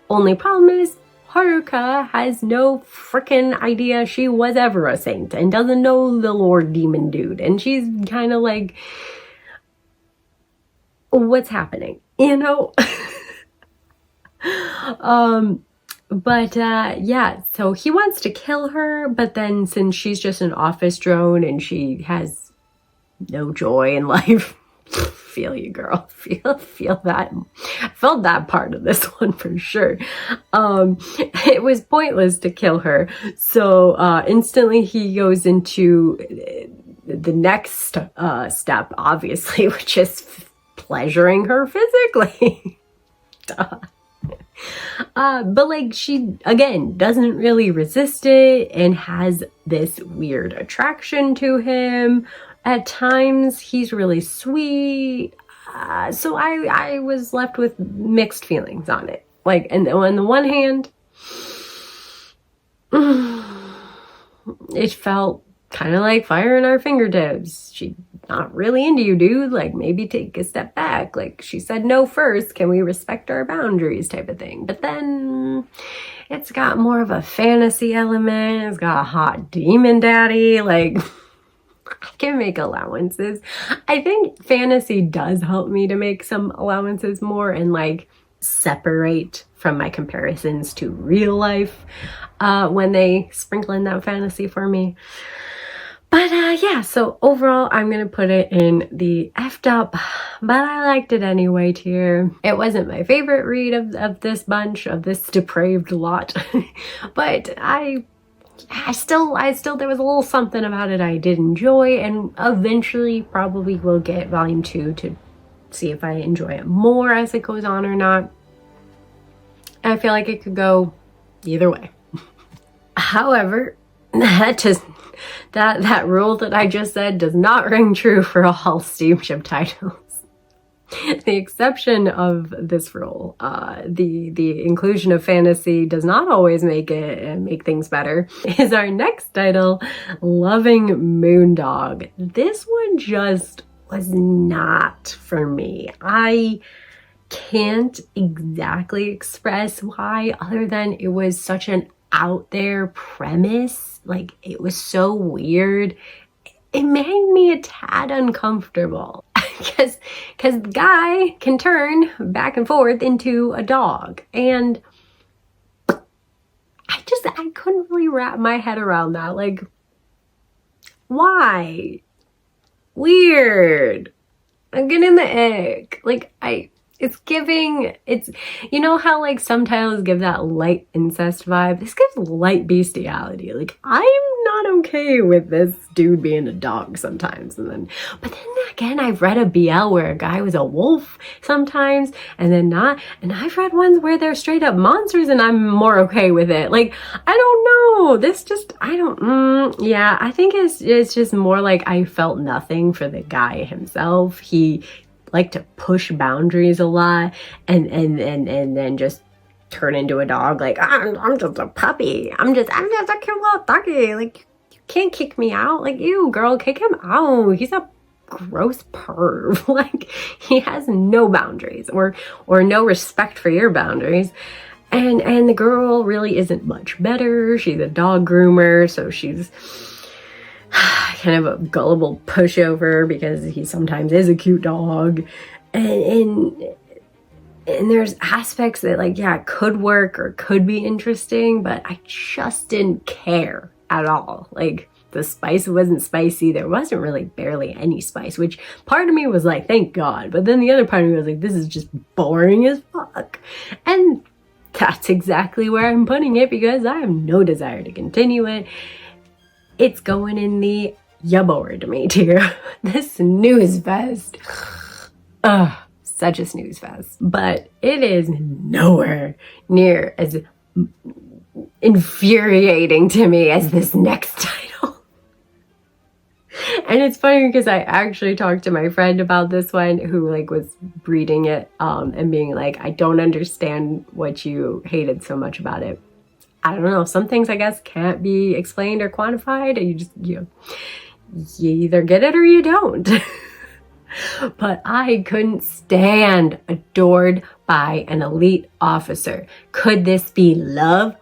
Speaker 1: Only problem is, Haruka has no frickin' idea she was ever a saint and doesn't know the Lord Demon Dude. And she's kind of like, what's happening? You know? Yeah, so he wants to kill her, but then since she's just an office drone and she has no joy in life, feel you, girl. Feel that. I felt that part of this one for sure. It was pointless to kill her. So instantly he goes into the next step, obviously, which is pleasuring her physically. But like she, again, doesn't really resist it and has this weird attraction to him. At times, he's really sweet. So I was left with mixed feelings on it. Like, and on the one hand, it felt kind of like fire in our fingertips. She's not really into you, dude. Like, maybe take a step back. Like, she said no first. Can we respect our boundaries type of thing? But then it's got more of a fantasy element. It's got a hot demon daddy. Like, I can make allowances. I think fantasy does help me to make some allowances more and like separate from my comparisons to real life when they sprinkle in that fantasy for me. But yeah, so overall, I'm going to put it in the effed up, but I liked it anyway tier. It wasn't my favorite read of this bunch, of this depraved lot, but I I still, there was a little something about it I did enjoy, and eventually probably will get volume 2 to see if I enjoy it more as it goes on or not. I feel like it could go either way. However, that rule that I just said does not ring true for all Steamship titles. The exception of this rule, the inclusion of fantasy does not always make things better, is our next title, Loving Moondog. This one just was not for me. I can't exactly express why, other than it was such an out there premise. Like, it was so weird. It made me a tad uncomfortable. Because the guy can turn back and forth into a dog. And I couldn't really wrap my head around that. Like, why? Weird. I'm getting the ick. Like, it's, you know how like some titles give that light incest vibe? This gives light bestiality. Like, I'm not okay with this dude being a dog sometimes. But then again, I've read a BL where a guy was a wolf sometimes and then not. And I've read ones where they're straight up monsters and I'm more okay with it. Like, I don't know. Yeah, I think it's just more like I felt nothing for the guy himself. He like to push boundaries a lot and then just turn into a dog. Like, I'm just a puppy. I'm just a cute little doggy. Like, you can't kick me out. Like, ew, girl, kick him out. He's a gross perv. Like, he has no boundaries or no respect for your boundaries. And the girl really isn't much better. She's a dog groomer, so she's kind of a gullible pushover because he sometimes is a cute dog. And there's aspects that, like, yeah, it could work or could be interesting, but I just didn't care at all. Like, the spice wasn't spicy. There wasn't really barely any spice, which part of me was like, thank God. But then the other part of me was like, this is just boring as fuck. And that's exactly where I'm putting it because I have no desire to continue it. It's going in the "ya bored me" tier. This snooze fest. Ugh, such a snooze fest. But it is nowhere near as infuriating to me as this next title. And it's funny because I actually talked to my friend about this one who like was reading it and being like, I don't understand what you hated so much about it. I don't know. Some things I guess can't be explained or quantified. You either get it or you don't. But I couldn't stand adored by an elite officer. Could this be love?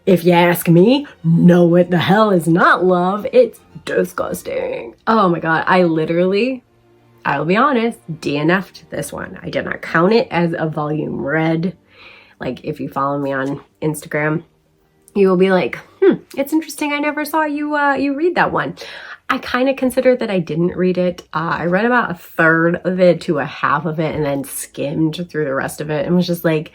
Speaker 1: If you ask me, no, what the hell is not love? It's disgusting. Oh my God. I'll be honest, DNF'd this one. I did not count it as a volume read. Like, if you follow me on Instagram, you will be like, it's interesting. I never saw you read that one. I kind of consider that I didn't read it. I read about a third of it to a half of it and then skimmed through the rest of it and was just like,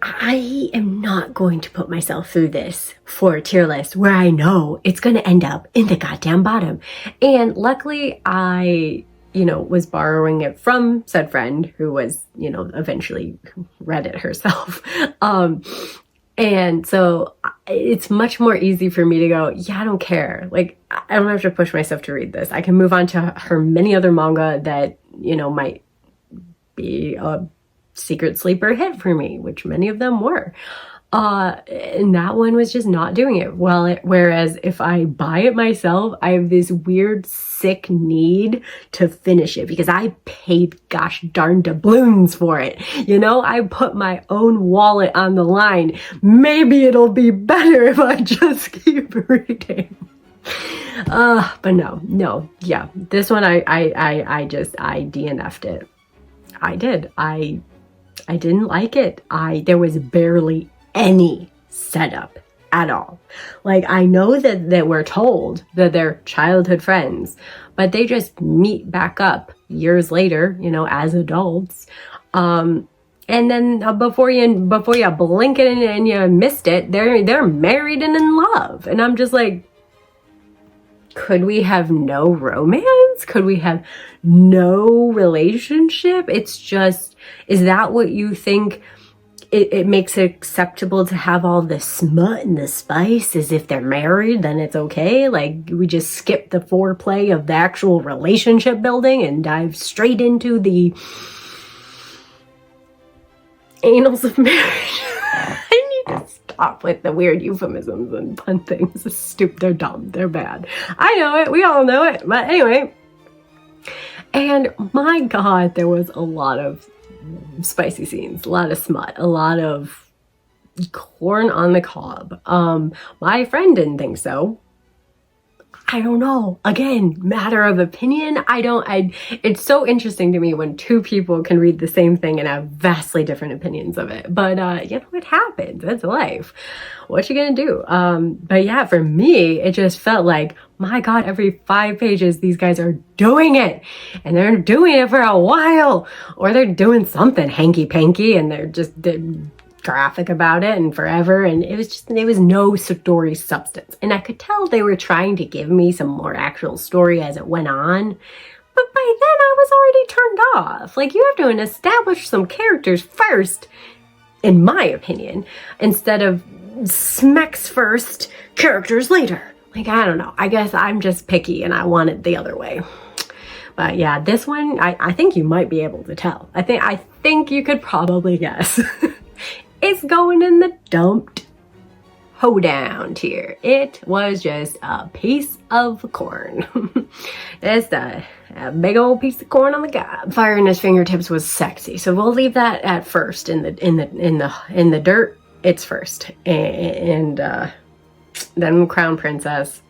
Speaker 1: I am not going to put myself through this for a tier list where I know it's going to end up in the goddamn bottom. And luckily I, was borrowing it from said friend who was, eventually read it herself. And so it's much more easy for me to go, yeah, I don't care. Like, I don't have to push myself to read this. I can move on to her many other manga that, might be a secret sleeper hit for me, which many of them were. And that one was just not doing it well. Whereas if I buy it myself, I have this weird, sick need to finish it because I paid gosh darn doubloons for it. I put my own wallet on the line. Maybe it'll be better if I just keep reading. But no, yeah. This one I DNF'd it. I did. I didn't like it. There was barely any setup at all. Like, I know that we're told that they're childhood friends, but they just meet back up years later, as adults. And then before you blink it and you missed it, they're married and in love. And I'm just like, could we have no romance? Could we have no relationship? It's just, is that what you think it makes it acceptable to have all the smut and the spice? As if they're married, then it's okay? Like, we just skip the foreplay of the actual relationship building and dive straight into the annals of marriage. I need to stop with the weird euphemisms and fun things. It's stupid. They're dumb. They're bad. I know it. We all know it. But anyway. And my God, there was a lot of spicy scenes, a lot of smut, a lot of corn on the cob. My friend didn't think so. I don't know. Again, matter of opinion. It's so interesting to me when two people can read the same thing and have vastly different opinions of it. But, you know, it happens. That's life. What you gonna do? But yeah, for me, it just felt like, my God, every 5 pages, these guys are doing it. And they're doing it for a while. Or they're doing something hanky-panky and they're graphic about it and forever, and it was no story substance. And I could tell they were trying to give me some more actual story as it went on, but by then I was already turned off. Like, you have to establish some characters first, in my opinion, instead of smacks first, characters later. Like, I don't know. I guess I'm just picky and I want it the other way. But yeah, this one, I think you might be able to tell. I think you could probably guess. It's going in the dumped hoedown tier. It was just a piece of corn. It's a big old piece of corn on the cob. Fire in his fingertips was sexy, so we'll leave that at first. In the dirt, it's first, and then Crown Princess,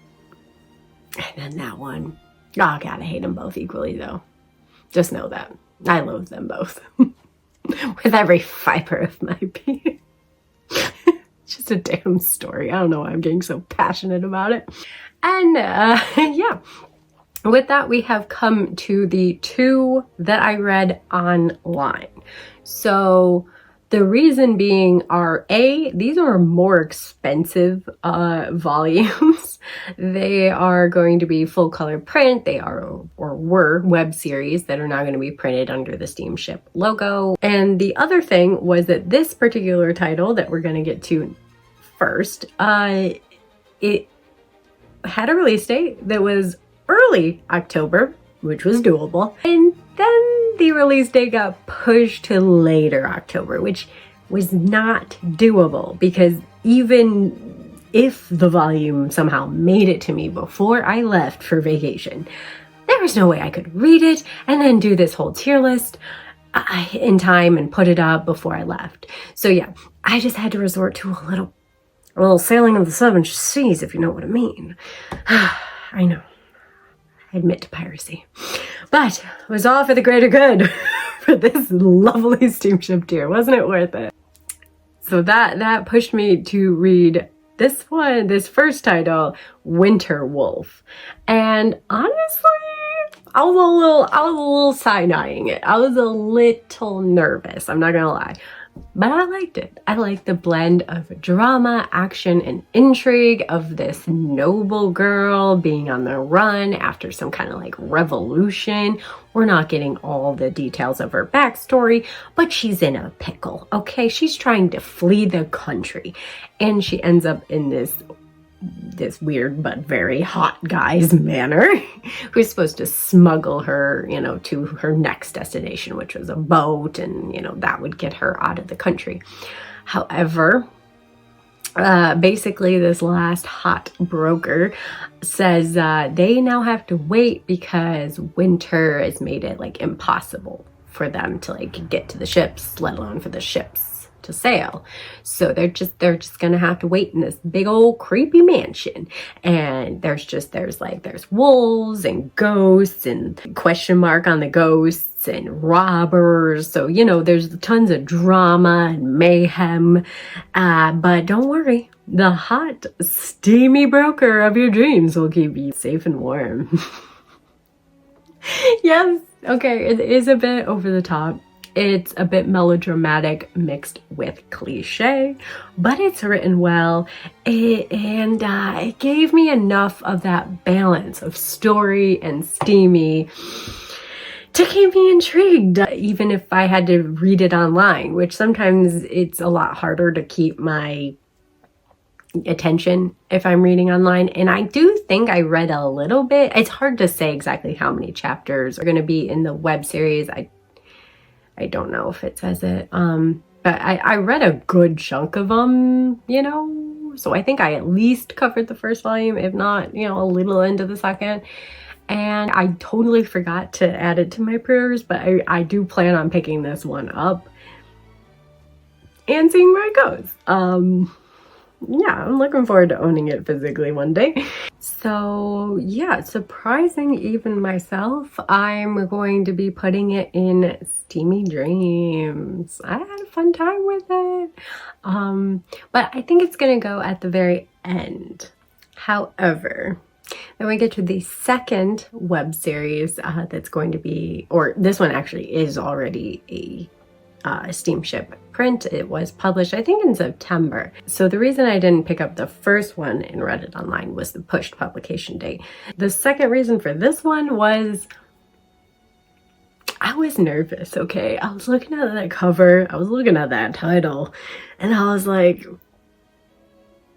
Speaker 1: and then that one. Oh God, I hate them both equally though. Just know that I loathe them both. With every fiber of my being. It's just a damn story. I don't know why I'm getting so passionate about it. And yeah, with that, we have come to the 2 that I read online. So the reason being are, these are more expensive volumes. They are going to be full color print. They are, or were, web series that are not going to be printed under the Steamship logo. And the other thing was that this particular title that we're going to get to first, it had a release date that was early October, which was doable. And then the release date got pushed to later October, which was not doable, because even if the volume somehow made it to me before I left for vacation, there was no way I could read it and then do this whole tier list in time and put it up before I left. So yeah, I just had to resort to a little sailing of the 7 seas, if you know what I mean. I know. I admit to piracy. But it was all for the greater good for this lovely Steamship tier. Wasn't it worth it? So that pushed me to read this first title, Winter Wolf. And honestly, I was a little side-eyeing it. I was a little nervous, I'm not gonna lie. But I liked it. I liked the blend of drama, action, and intrigue of this noble girl being on the run after some kind of like revolution. We're not getting all the details of her backstory, but she's in a pickle, okay? She's trying to flee the country, and she ends up in this weird but very hot guy's manor who's supposed to smuggle her, you know, to her next destination, which was a boat, and, you know, that would get her out of the country. However, basically this last hot broker says they now have to wait because winter has made it like impossible for them to like get to the ships, let alone for the ships to sail. So they're just gonna have to wait in this big old creepy mansion, and there's wolves and ghosts and question mark on the ghosts and robbers. So, you know, there's tons of drama and mayhem, but don't worry, the hot steamy broker of your dreams will keep you safe and warm. Yes, okay, it is a bit over the top. It's a bit melodramatic mixed with cliche, but it's written well, and it gave me enough of that balance of story and steamy to keep me intrigued, even if I had to read it online, which sometimes it's a lot harder to keep my attention if I'm reading online. And I do think I read a little bit. It's hard to say exactly how many chapters are going to be in the web series. I don't know if it says it, but I read a good chunk of them, you know, so I think I at least covered the first volume, if not, you know, a little into the second. And I totally forgot to add it to my prayers, but I do plan on picking this one up and seeing where it goes. Yeah, I'm looking forward to owning it physically one day. So yeah, surprising even myself, I'm going to be putting it in Steamy Dreams. I had a fun time with it. But I think it's gonna go at the very end. However, then we get to the second web series that's going to be, or this one actually is already a Steamship print. It was published, I think, in September. So the reason I didn't pick up the first one and read it online was the pushed publication date. The second reason for this one was I was nervous, okay? I was looking at that cover, I was looking at that title, and I was like,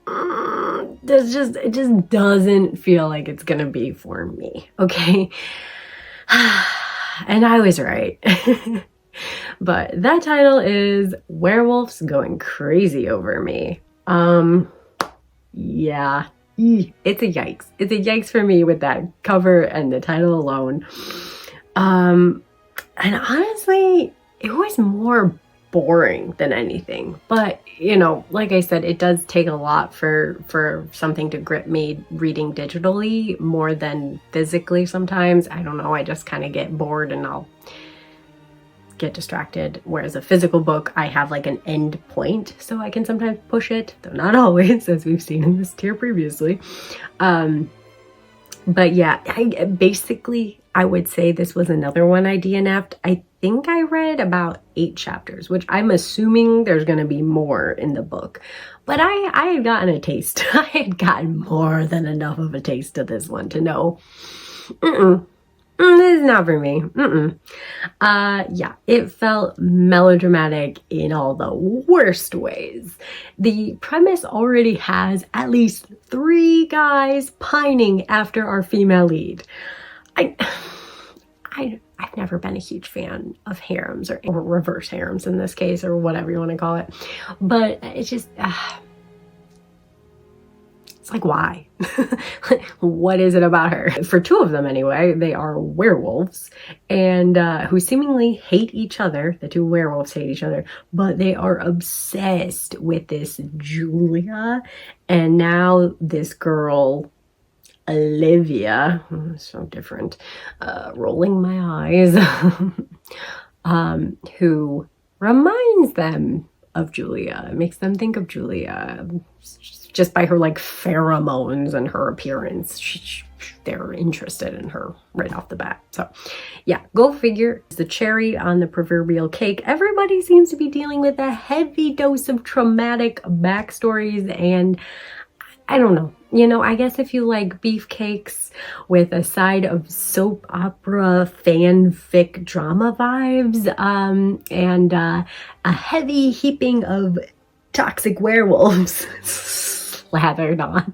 Speaker 1: it just doesn't feel like it's gonna be for me, okay? And I was right. But that title is Werewolves Going Crazy Over Me. Yeah, it's a yikes. It's a yikes for me with that cover and the title alone. And honestly, it was more boring than anything. But, you know, like I said, it does take a lot for something to grip me reading digitally more than physically sometimes. I don't know, I just kind of get bored and I'll get distracted, whereas a physical book, I have like an end point, so I can sometimes push it, though not always, as we've seen in this tier previously. But yeah, I would say this was another one I DNF'd. I think I read about 8 chapters, which I'm assuming there's going to be more in the book. But I had gotten a taste. I had gotten more than enough of a taste of this one to know, this is not for me. Yeah, it felt melodramatic in all the worst ways. The premise already has at least 3 guys pining after our female lead. I've never been a huge fan of harems or reverse harems in this case, or whatever you want to call it. But it's just, it's like, why? What is it about her? For 2 of them anyway, they are werewolves and who seemingly hate each other. The 2 werewolves hate each other, but they are obsessed with this Julia. And now this girl, Olivia, so different, rolling my eyes, who reminds them of Julia, makes them think of Julia just by her like pheromones and her appearance. They're interested in her right off the bat. So yeah, go figure. It's the cherry on the proverbial cake. Everybody seems to be dealing with a heavy dose of traumatic backstories, and I don't know. You know, I guess if you like beefcakes with a side of soap opera fanfic drama vibes, and a heavy heaping of toxic werewolves slathered on,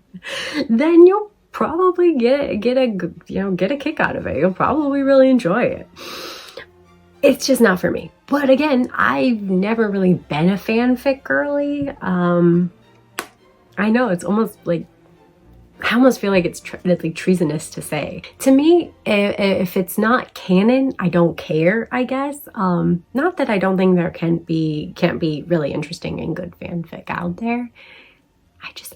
Speaker 1: then you'll probably get a kick out of it. You'll probably really enjoy it. It's just not for me. But again, I've never really been a fanfic girly. I know it's almost like, I almost feel like it's like treasonous to say. To me, if it's not canon, I don't care, I guess. Not that I don't think there can't be really interesting and good fanfic out there.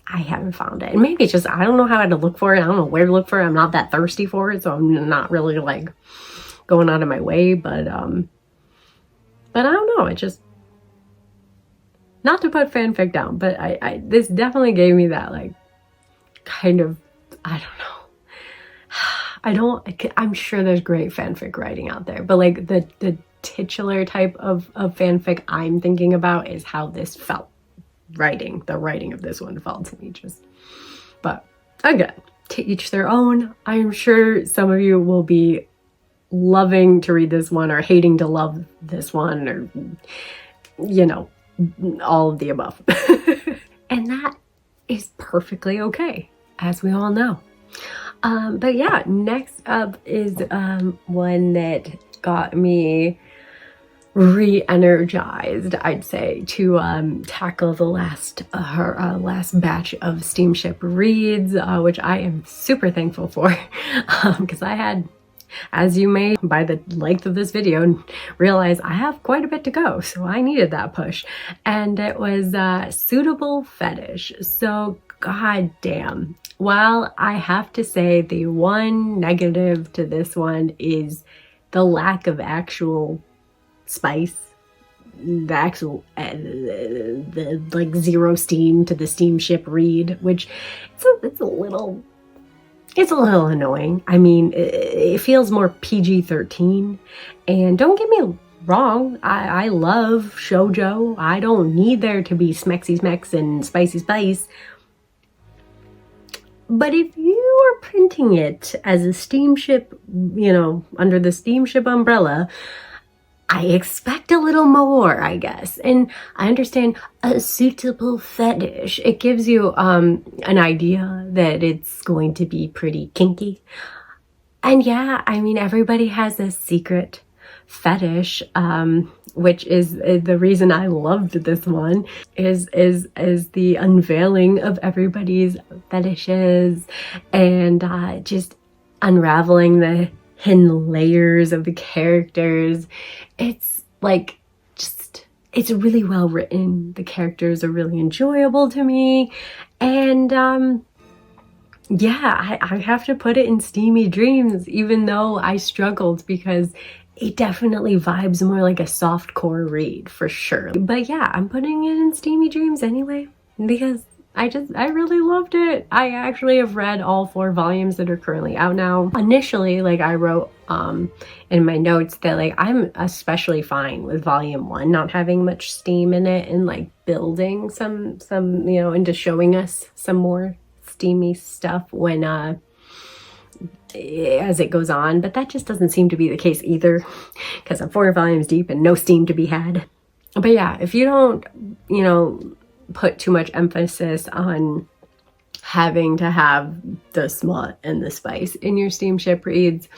Speaker 1: I haven't found it. And maybe it's just, I don't know how to look for it. I don't know where to look for it. I'm not that thirsty for it, so I'm not really like going out of my way. But I don't know. It just, not to put fanfic down, but this definitely gave me that like kind of, I don't know. I'm sure there's great fanfic writing out there, but like the titular type of fanfic I'm thinking about is how this felt. The writing of this one felt to me but again, to each their own. I'm sure some of you will be loving to read this one or hating to love this one, or, you know, all of the above. And that is perfectly okay, as we all know. But yeah, next up is one that got me re-energized, I'd say, to tackle the her last batch of Steamship reads, which I am super thankful for, because I had, as you may by the length of this video realize, I have quite a bit to go, so I needed that push. And it was Suitable Fetish. So goddamn, while I have to say the one negative to this one is the lack of actual spice, the actual the like zero steam to the Steamship read, which it's a little annoying. I mean, it feels more PG-13, and don't get me wrong, I love shoujo. I don't need there to be smexy smex and spicy spice. But if you are printing it as a Steamship, you know, under the Steamship umbrella, I expect a little more, I guess. And I understand a suitable fetish. It gives you an idea that it's going to be pretty kinky. And yeah, I mean, everybody has a secret fetish, which is the reason I loved this one, is the unveiling of everybody's fetishes, and just unraveling the hidden layers of the characters. It's like, it's really well written. The characters are really enjoyable to me. And yeah, I have to put it in Steamy Dreams, even though I struggled, because it definitely vibes more like a softcore read for sure. But yeah, I'm putting it in Steamy Dreams anyway, because I really loved it. I actually have read all 4 volumes that are currently out now. Initially, like, I wrote in my notes that, like, I'm especially fine with volume 1 not having much steam in it, and like building some, you know, into showing us some more steamy stuff when as it goes on. But that just doesn't seem to be the case either, because I'm 4 volumes deep and no steam to be had. But yeah, if you don't, you know, put too much emphasis on having to have the smut and the spice in your Steamship reads,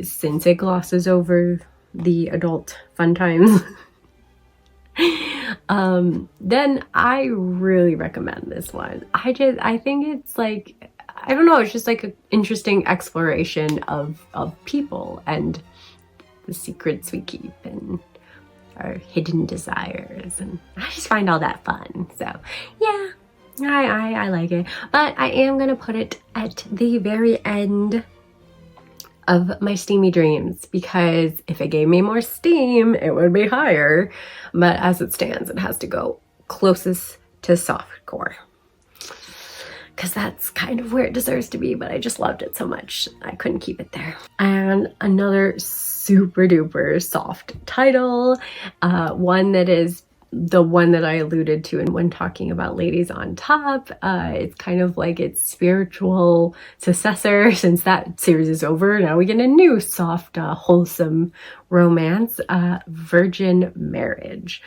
Speaker 1: since it glosses over the adult fun times, then I really recommend this one. I think it's like, I don't know, it's just like an interesting exploration of people and the secrets we keep and our hidden desires, and I just find all that fun. So yeah, I like it. But I am gonna put it at the very end of my Steamy Dreams, because if it gave me more steam, it would be higher. But as it stands, it has to go closest to softcore, because that's kind of where it deserves to be. But I just loved it so much, I couldn't keep it there. And another super duper soft title, one that is the one that I alluded to when talking about Ladies on Top. It's kind of like its spiritual successor, since that series is over. Now we get a new soft, wholesome romance, Virgin Marriage.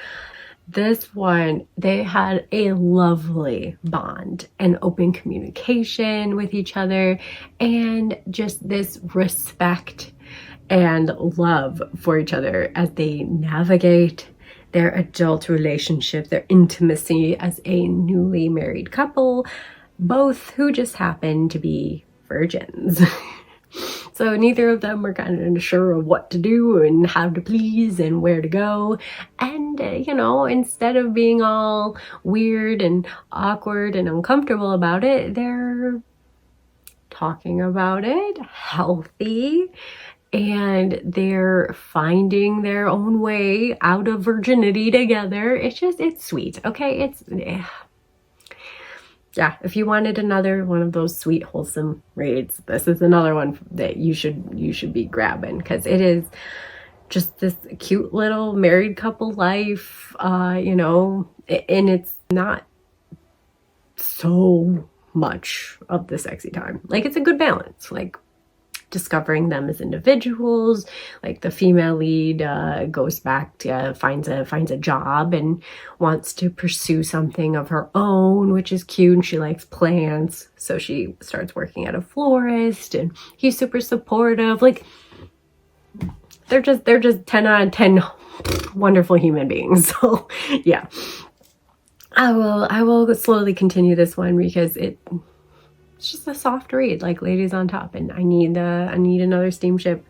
Speaker 1: This one, they had a lovely bond and open communication with each other, and just this respect and love for each other as they navigate their adult relationship, their intimacy as a newly married couple, both who just happen to be virgins. So neither of them were kind of unsure of what to do and how to please and where to go. And, you know, instead of being all weird and awkward and uncomfortable about it, they're talking about it, healthy, and they're finding their own way out of virginity together. It's sweet, okay? Yeah, if you wanted another one of those sweet, wholesome reads, this is another one that you should be grabbing, because it is just this cute little married couple life, you know, and it's not so much of the sexy time. Like, it's a good balance, like discovering them as individuals. Like, the female lead goes back to finds a job and wants to pursue something of her own, which is cute, and she likes plants, so she starts working at a florist, and he's super supportive. Like, they're just 10 out of 10 wonderful human beings. So yeah, I will slowly continue this one because it's just a soft read, like Ladies on Top, and I need another Steamship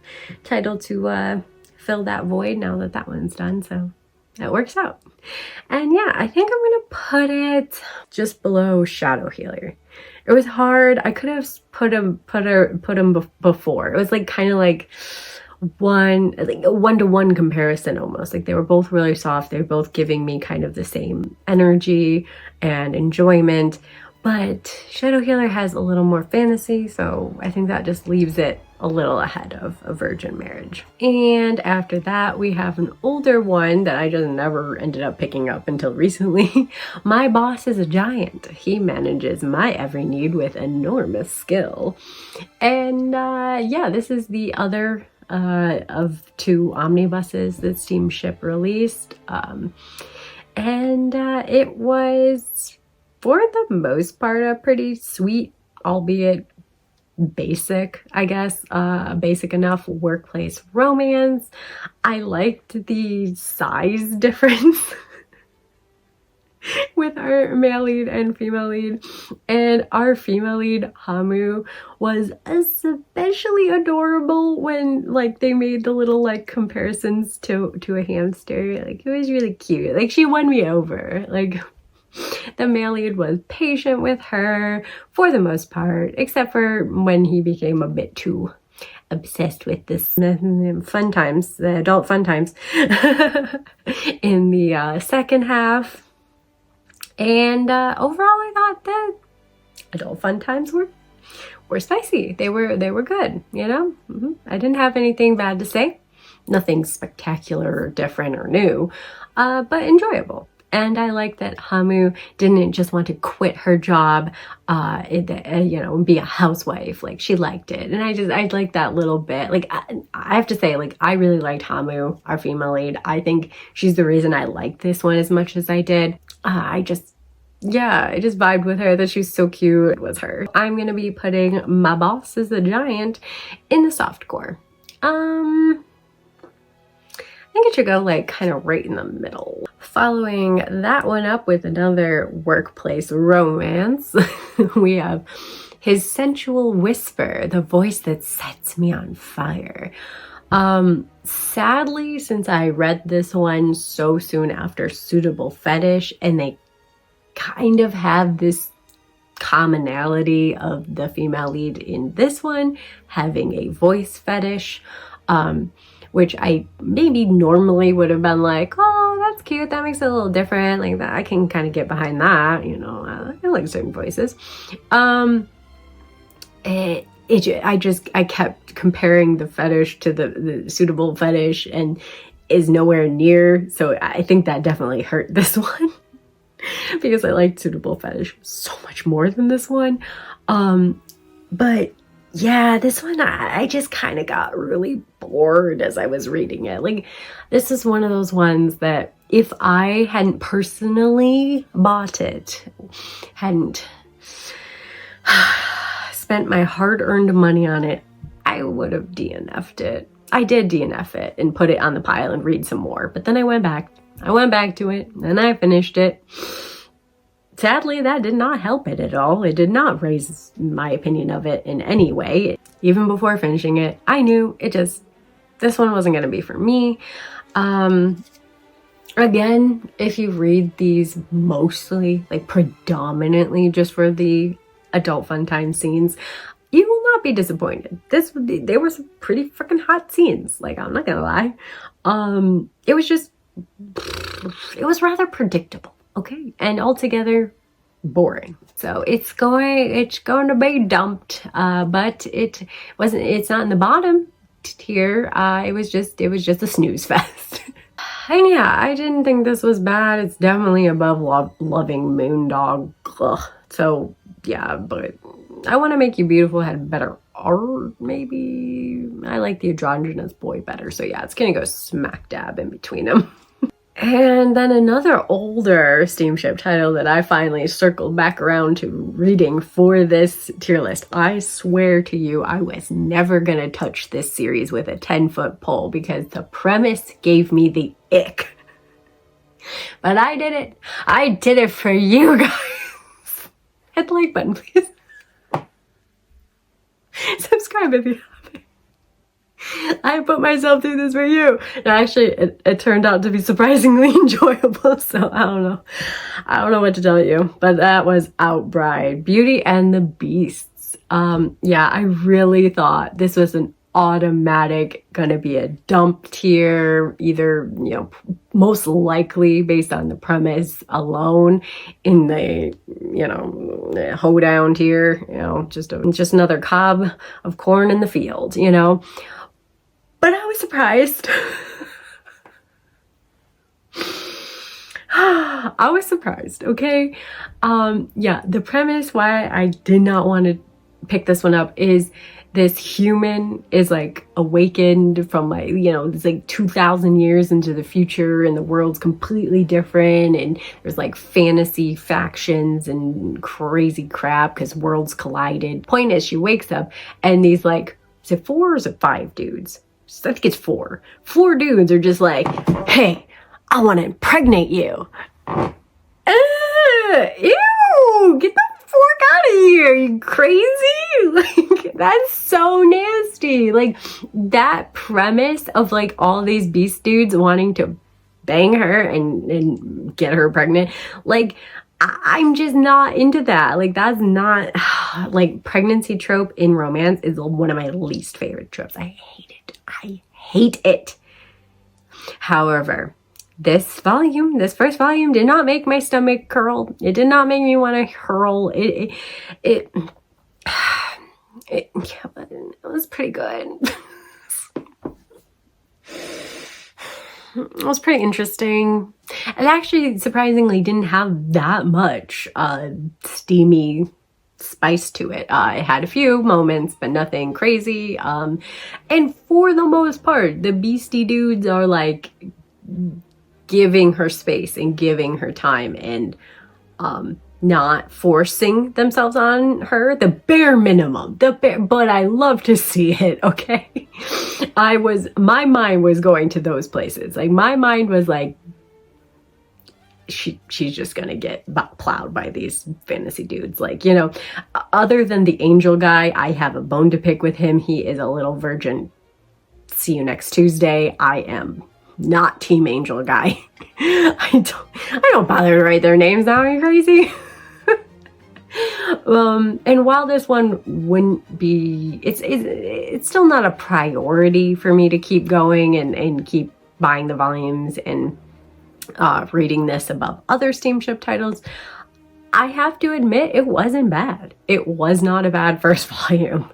Speaker 1: title to fill that void now that that one's done. So that works out. And yeah, I think I'm gonna put it just below Shadow Healer. It was hard. I could have put him before. It was like kind of like a one-to-one comparison almost. Like, they were both really soft. They were both giving me kind of the same energy and enjoyment, but Shadow Healer has a little more fantasy, so I think that just leaves it a little ahead of A Virgin Marriage. And after that, we have an older one that I just never ended up picking up until recently. My Boss is a Giant. He manages my every need with enormous skill. And yeah, this is the other of 2 omnibuses that Steamship released. And it was, for the most part, a pretty sweet, albeit basic, I guess, basic enough workplace romance. I liked the size difference with our male lead and female lead, and our female lead Hamu was especially adorable when, like, they made the little, like, comparisons to a hamster. Like, it was really cute. Like, she won me over. Like, the male lead was patient with her for the most part, except for when he became a bit too obsessed with this fun times, the adult fun times in the second half. And overall, I thought the adult fun times were spicy. They were good, you know? I didn't have anything bad to say. Nothing spectacular or different or new, but enjoyable. And I like that Hamu didn't just want to quit her job, you know, and be a housewife. Like, she liked it. And I like that little bit. Like, I have to say, like, I really liked Hamu, our female lead. I think she's the reason I liked this one as much as I did. I just vibed with her, that she's so cute. It was her. I'm gonna be putting My Boss is a Giant in the softcore. I think it should go, like, kind of right in the middle. Following that one up with another workplace romance, we have His Sensual Whisper, the voice that sets me on fire. Sadly, since I read this one so soon after Suitable Fetish, and they kind of have this commonality of the female lead in this one having a voice fetish, which I maybe normally would have been like, oh, that's cute, that makes it a little different, like that, I can kind of get behind that, you know, I like certain voices. I kept comparing the fetish to the Suitable Fetish, and is nowhere near, so I think that definitely hurt this one. Because I liked Suitable Fetish so much more than this one. But yeah, this one, I just kind of got really bored as I was reading it. Like, this is one of those ones that if I hadn't personally bought it, hadn't spent my hard-earned money on it, I would have DNF'd it. I did DNF it and put it on the pile and read some more, but then I went back to it and I finished it. Sadly, that did not help it at all. It did not raise my opinion of it in any way. Even before finishing it, I knew this one wasn't going to be for me. Again, if you read these mostly, like predominantly just for the adult fun time scenes, you will not be disappointed. There were some pretty freaking hot scenes. Like, I'm not gonna lie. It was rather predictable, okay? And altogether boring. So it's going to be dumped, but it's not in the bottom. tier. It was just a snooze fest. And yeah, I didn't think this was bad. It's definitely above Loving Moondog. Ugh. So yeah, but I Want to Make You Beautiful had better art, maybe. I like the androgynous boy better. So yeah, it's gonna go smack dab in between them. And then another older Steamship title that I finally circled back around to reading for this tier list. I swear to you, I was never gonna touch this series with a 10-foot pole because the premise gave me the ick. But I did it. I did it for you guys. Hit the like button, please. Subscribe if you haven't. I put myself through this for you. And actually, it turned out to be surprisingly enjoyable. So I don't know. I don't know what to tell you. But that was Outbride. Beauty and the Beasts. Yeah, I really thought this was an automatic gonna be a dump tier, either, you know, most likely based on the premise alone in the, you know, hoedown tier, you know, just another cob of corn in the field, you know. But I was surprised. I was surprised, okay? Yeah, the premise why I did not want to pick this one up is this human is like awakened from like, you know, it's like 2,000 years into the future and the world's completely different and there's like fantasy factions and crazy crap because worlds collided. Point is, she wakes up and these like, is it 4 or is it 5 dudes? I think it's 4. 4 dudes are just like, hey, I want to impregnate you. Ew, get the fork out of here, you crazy? Like, that's so nasty. Like, that premise of like all these beast dudes wanting to bang her and get her pregnant, like, I'm just not into that. Like, that's not, like, pregnancy trope in romance is one of my least favorite tropes. I hate it. I hate it. However, this first volume did not make my stomach curl. It did not make me want to hurl. It was pretty good. It was pretty interesting. It actually surprisingly didn't have that much steamy spice to it. It had a few moments, but nothing crazy. And for the most part, the beastie dudes are like giving her space and giving her time and not forcing themselves on her. The bare minimum. But I love to see it, okay? My mind was going to those places. Like, my mind was like, she's just gonna get plowed by these fantasy dudes. Like, you know, other than the angel guy, I have a bone to pick with him. He is a little virgin. See you next Tuesday. I am not team angel guy. I don't bother to write their names down. Are you crazy? And while this one wouldn't be, it's still not a priority for me to keep going and keep buying the volumes and reading this above other Steamship titles. I have to admit, it wasn't bad. It was not a bad first volume.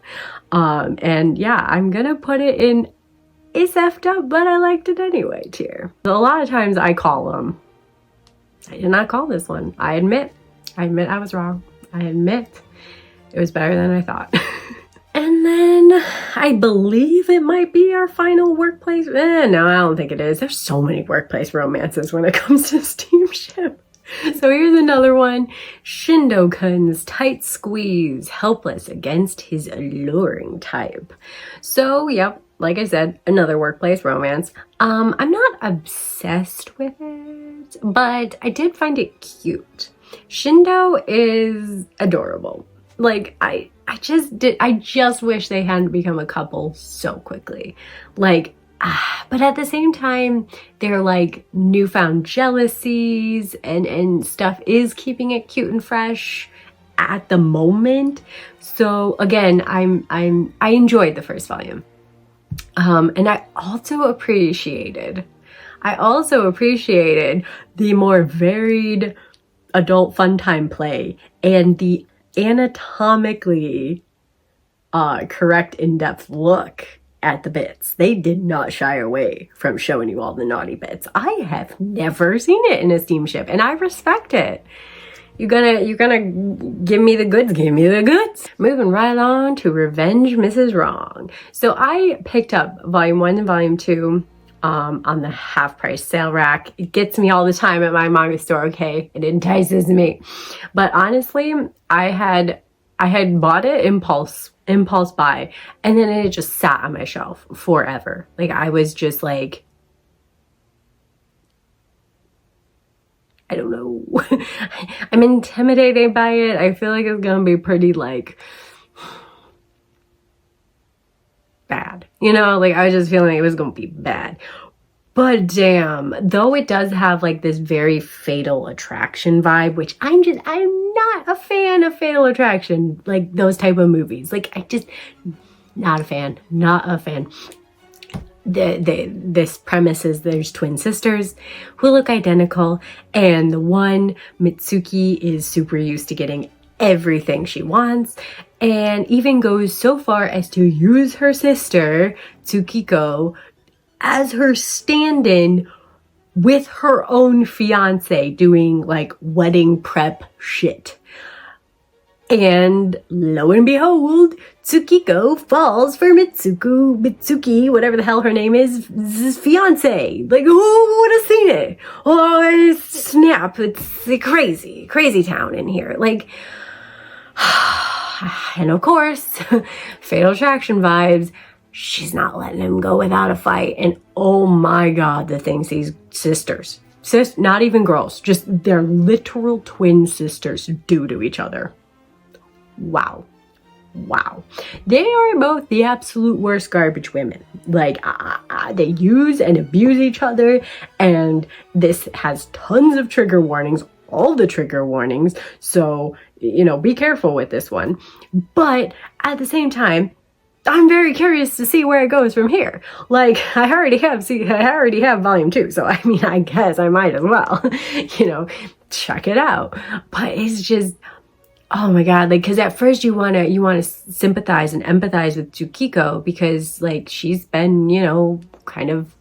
Speaker 1: And yeah, I'm gonna put it in it's effed up, but I liked it anyway tier. A lot of times I call them. I did not call this one. I admit I was wrong. I admit it was better than I thought. And then I believe it might be our final workplace. No, I don't think it is. There's so many workplace romances when it comes to Steamship. So here's another one. Shindo-kun's tight squeeze, helpless against his alluring type. So, yep, like I said, another workplace romance. I'm not obsessed with it, but I did find it cute. Shindo is adorable. Like, I just wish they hadn't become a couple so quickly. Like, but at the same time, they're like newfound jealousies and stuff is keeping it cute and fresh at the moment. So again, I enjoyed the first volume. And I also appreciated the more varied adult fun time play and the anatomically correct in-depth look at the bits. They did not shy away from showing you all the naughty bits. I have never seen it in a Steamship, and I respect it. You're gonna give me the goods, give me the goods. Moving right along to Revenge Mrs. Wrong. So I picked up volume 1 and volume 2 on the half price sale rack. It gets me all the time at my manga store, okay? It entices me. But honestly, I had bought it impulse buy, and then it just sat on my shelf forever. Like, I was just like, I don't know. I'm intimidated by it. I feel like it's gonna be pretty, like, bad. You know, like, I was just feeling like it was gonna be bad. But damn, though it does have like this very Fatal Attraction vibe, which I'm not a fan of Fatal Attraction, like those type of movies. Like, not a fan. This premise is there's twin sisters who look identical, and the one, Mitsuki, is super used to getting everything she wants, and even goes so far as to use her sister, Tsukiko, as her stand-in with her own fiance, doing like wedding prep shit. And lo and behold, Tsukiko falls for Mitsuki, whatever the hell her name is, his fiance. Like, who would have seen it? Oh, snap. It's a crazy town in here. Like, and of course, Fatal Attraction vibes. She's not letting him go without a fight. And oh my God, the things these sisters, not even girls, just their literal twin sisters do to each other. Wow. They are both the absolute worst garbage women. Like, they use and abuse each other, and this has tons of trigger warnings, all the trigger warnings, so, you know, be careful with this one. But at the same time, I'm very curious to see where it goes from here. Like, I already have volume 2, so I mean, I guess I might as well, you know, check it out. But it's just, oh my God, like, because at first you wanna sympathize and empathize with Tsukiko, because like she's been, you know, kind of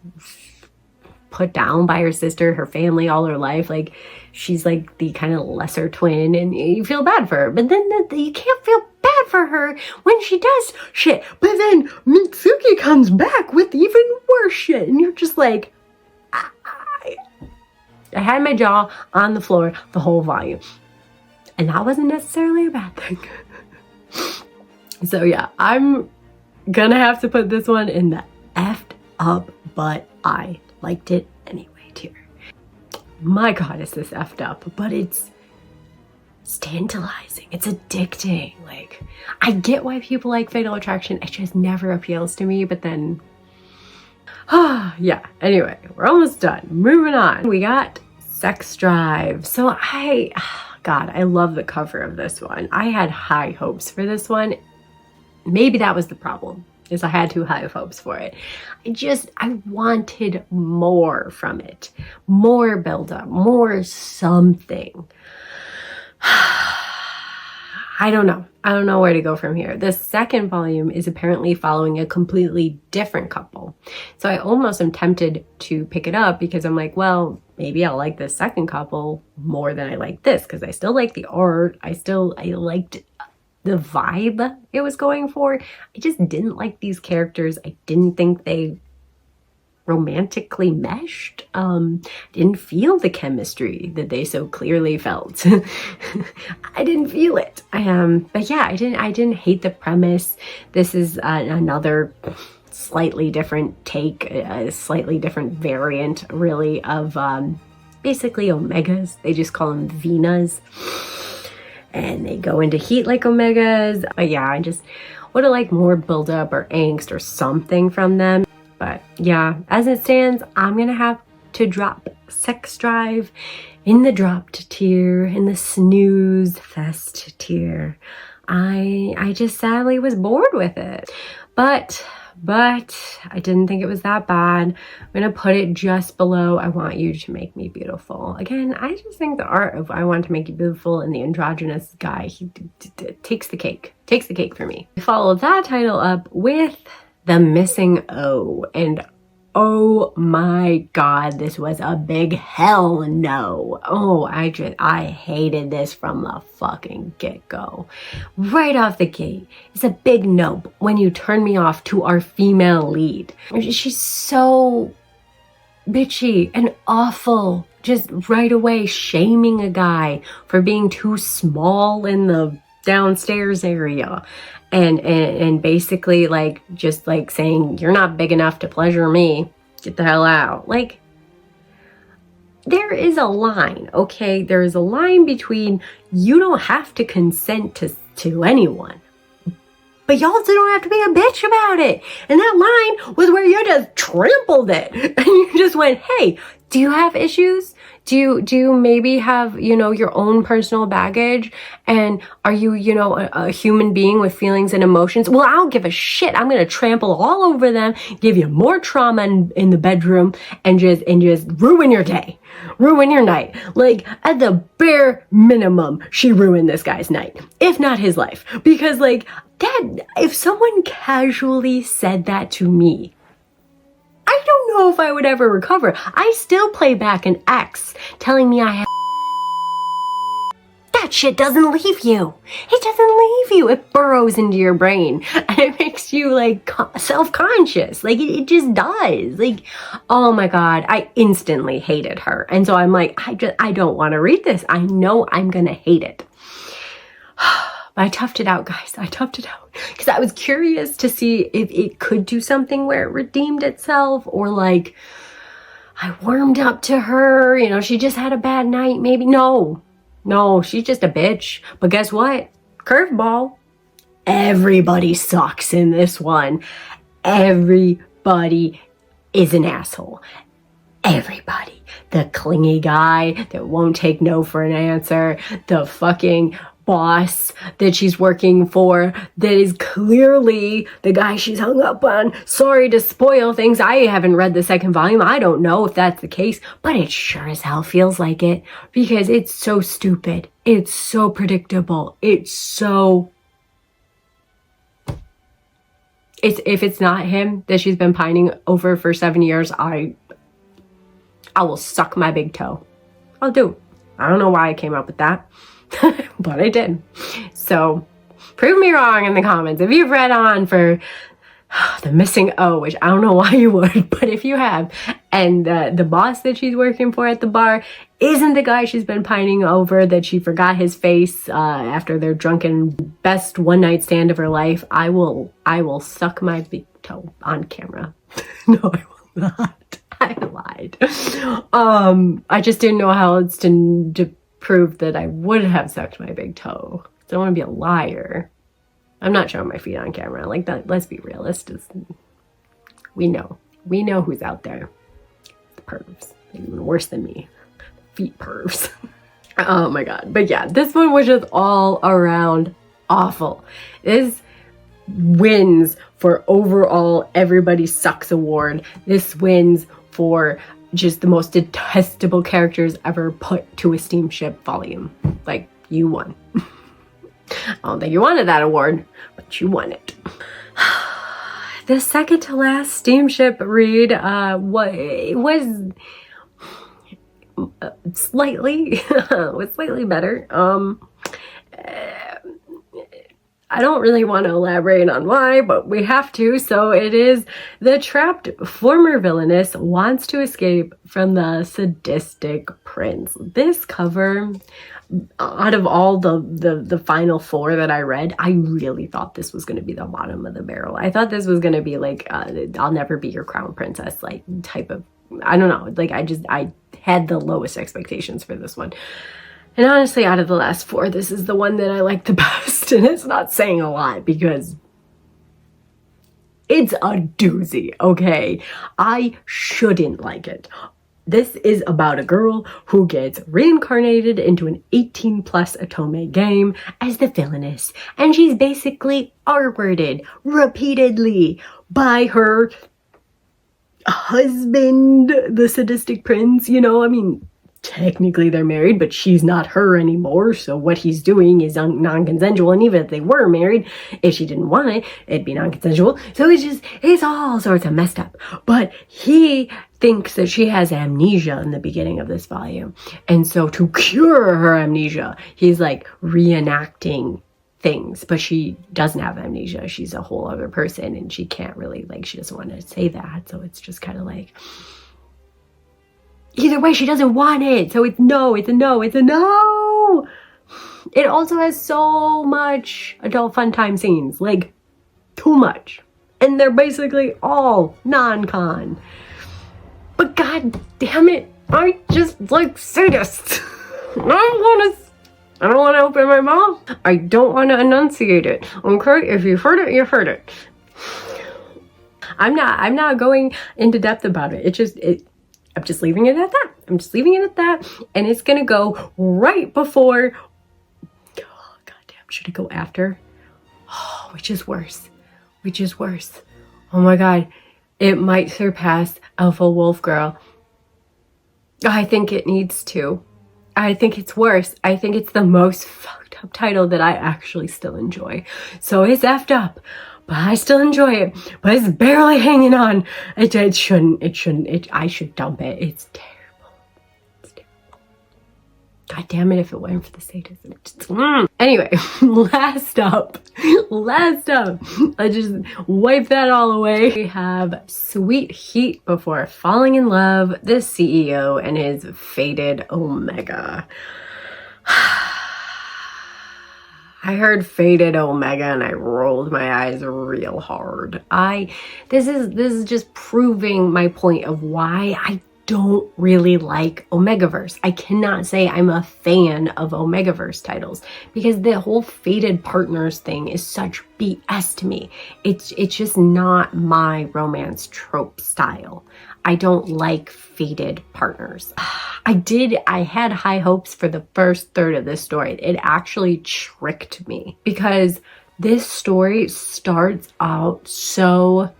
Speaker 1: put down by her sister, her family all her life. Like, she's like the kind of lesser twin, and you feel bad for her. But then you can't feel bad for her when she does shit. But then Mitsuki comes back with even worse shit, and you're just like, I had my jaw on the floor the whole volume. And that wasn't necessarily a bad thing. So yeah, I'm gonna have to put this one in the effed up, but I liked it anyway tier. My God, is this effed up, but it's tantalizing. It's addicting. Like, I get why people like Fatal Attraction. It just never appeals to me, but then, yeah. Anyway, we're almost done. Moving on. We got Sex Drive. So God, I love the cover of this one. I had high hopes for this one. Maybe that was the problem, is I had too high of hopes for it. I wanted more from it. More build-up, more something. I don't know where to go from here. The second volume is apparently following a completely different couple. So I almost am tempted to pick it up, because I'm like, well, maybe I'll like this second couple more than I like this, because I still like the art. I liked the vibe it was going for. I just didn't like these characters. I didn't think they romantically meshed. Didn't feel the chemistry that they so clearly felt. I didn't feel it. But yeah, I didn't hate the premise. This is another slightly different take, a slightly different variant, really, of basically Omegas. They just call them Venas, and they go into heat like Omegas. But yeah, I just would have liked more build-up or angst or something from them. But yeah, as it stands, I'm gonna have to drop Sex Drive in the dropped tier, in the snooze fest tier. I just sadly was bored with it. But I didn't think it was that bad. I'm gonna put it just below I Want You to Make Me Beautiful. Again, I just think the art of I Want to Make You Beautiful and the androgynous guy, he takes the cake. Takes the cake for me. I followed that title up with The Missing O. And oh my god, this was a big hell no. Oh, I hated this from the fucking get-go. Right off the gate, it's a big no when you turn me off to our female lead. She's so bitchy and awful. Just right away shaming a guy for being too small in the downstairs area. And basically like just like saying, you're not big enough to pleasure me. Get the hell out. Like, there is a line, okay? There is a line between you don't have to consent to anyone, but you also don't have to be a bitch about it. And that line was where you just trampled it. And you just went, hey, do you have issues? Do you maybe have, you know, your own personal baggage? And are you, you know, a human being with feelings and emotions? Well, I don't give a shit. I'm going to trample all over them, give you more trauma in the bedroom, and just ruin your day, ruin your night. Like, at the bare minimum, she ruined this guy's night, if not his life. Because like that, if someone casually said that to me, I don't know if I would ever recover. I still play back an ex telling me I have. That shit doesn't leave you. It doesn't leave you. It burrows into your brain and it makes you like self-conscious. Like it just does. Like, oh my God, I instantly hated her. And so I'm like, I don't want to read this. I know I'm going to hate it. But I toughed it out, guys. I toughed it out because I was curious to see if it could do something where it redeemed itself, or like I warmed up to her, you know, she just had a bad night, maybe. No, she's just a bitch. But guess what? Curveball. Everybody sucks in this one. Everybody is an asshole. Everybody. The clingy guy that won't take no for an answer. The fucking boss that she's working for that is clearly the guy she's hung up on. Sorry to spoil things. I haven't read the second volume. I don't know if that's the case, but it sure as hell feels like it because it's so stupid. It's so predictable. It's so... if it's not him that she's been pining over for 7 years, I will suck my big toe. I'll do. I don't know why I came up with that. But I did. So prove me wrong in the comments if you've read on for The Missing O, which I don't know why you would, but if you have, and the boss that she's working for at the bar isn't the guy she's been pining over, that she forgot his face after their drunken best one night stand of her life, I will suck my big toe on camera. No, I will not. I lied. I just didn't know how else to prove that I would have sucked my big toe. I don't want to be a liar. I'm not showing my feet on camera. Like that, let's be realistic. We know who's out there. The pervs. They're even worse than me. Feet pervs. Oh my God. But yeah, this one was just all around awful. This wins for overall everybody sucks award. This wins for just the most detestable characters ever put to a steamship volume. Like, you won. I don't think you wanted that award, but you won it. The second to last steamship read was slightly better. I don't really want to elaborate on why, but we have to. So it is the trapped former villainess wants to escape from the sadistic prince. This cover, out of all the final four that I read, I really thought this was going to be the bottom of the barrel. I thought this was going to be like, I'll never be your crown princess, like type of, I don't know. Like I had the lowest expectations for this one. And honestly, out of the last four, this is the one that I like the best. And it's not saying a lot because it's a doozy, okay? I shouldn't like it. This is about a girl who gets reincarnated into an 18+ Otome game as the villainess. And she's basically R-worded repeatedly by her husband, the sadistic prince, you know? I mean, technically they're married, but she's not her anymore, so what he's doing is non-consensual, and even if they were married, if she didn't want it, it'd be non-consensual. So it's all sorts of messed up. But he thinks that she has amnesia in the beginning of this volume, and so to cure her amnesia, he's like reenacting things, but she doesn't have amnesia. She's a whole other person, and she can't really, like, she doesn't want to say that, so it's just kind of like, either way, she doesn't want it. So it's no, it's a no, it's a no. It also has so much adult fun time scenes, like too much. And they're basically all non-con. But god damn it, I just like sadists. I don't want to open my mouth. I don't want to enunciate it. Okay, if you heard it, you heard it. I'm not going into depth about it. I'm just leaving it at that. I'm just leaving it at that. And it's going to go right before. Oh, goddamn. Should it go after? Oh, which is worse? Which is worse? Oh my god. It might surpass Alpha Wolfgirl. I think it needs to. I think it's worse. I think it's the most fucked up title that I actually still enjoy. So it's effed up. But I still enjoy it. But it's barely hanging on. It shouldn't. I should dump it. It's terrible. It's terrible. God damn it if it went for the sadism. Anyway, last up. I just wipe that all away. We have Sweet Heat Before Falling in Love, the CEO and his fated Omega. I heard fated Omega and I rolled my eyes real hard. This is just proving my point of why I don't really like Omegaverse. I cannot say I'm a fan of Omegaverse titles because the whole fated partners thing is such BS to me. It's just not my romance trope style. I don't like fated partners. I had high hopes for the first third of this story. It actually tricked me because this story starts out so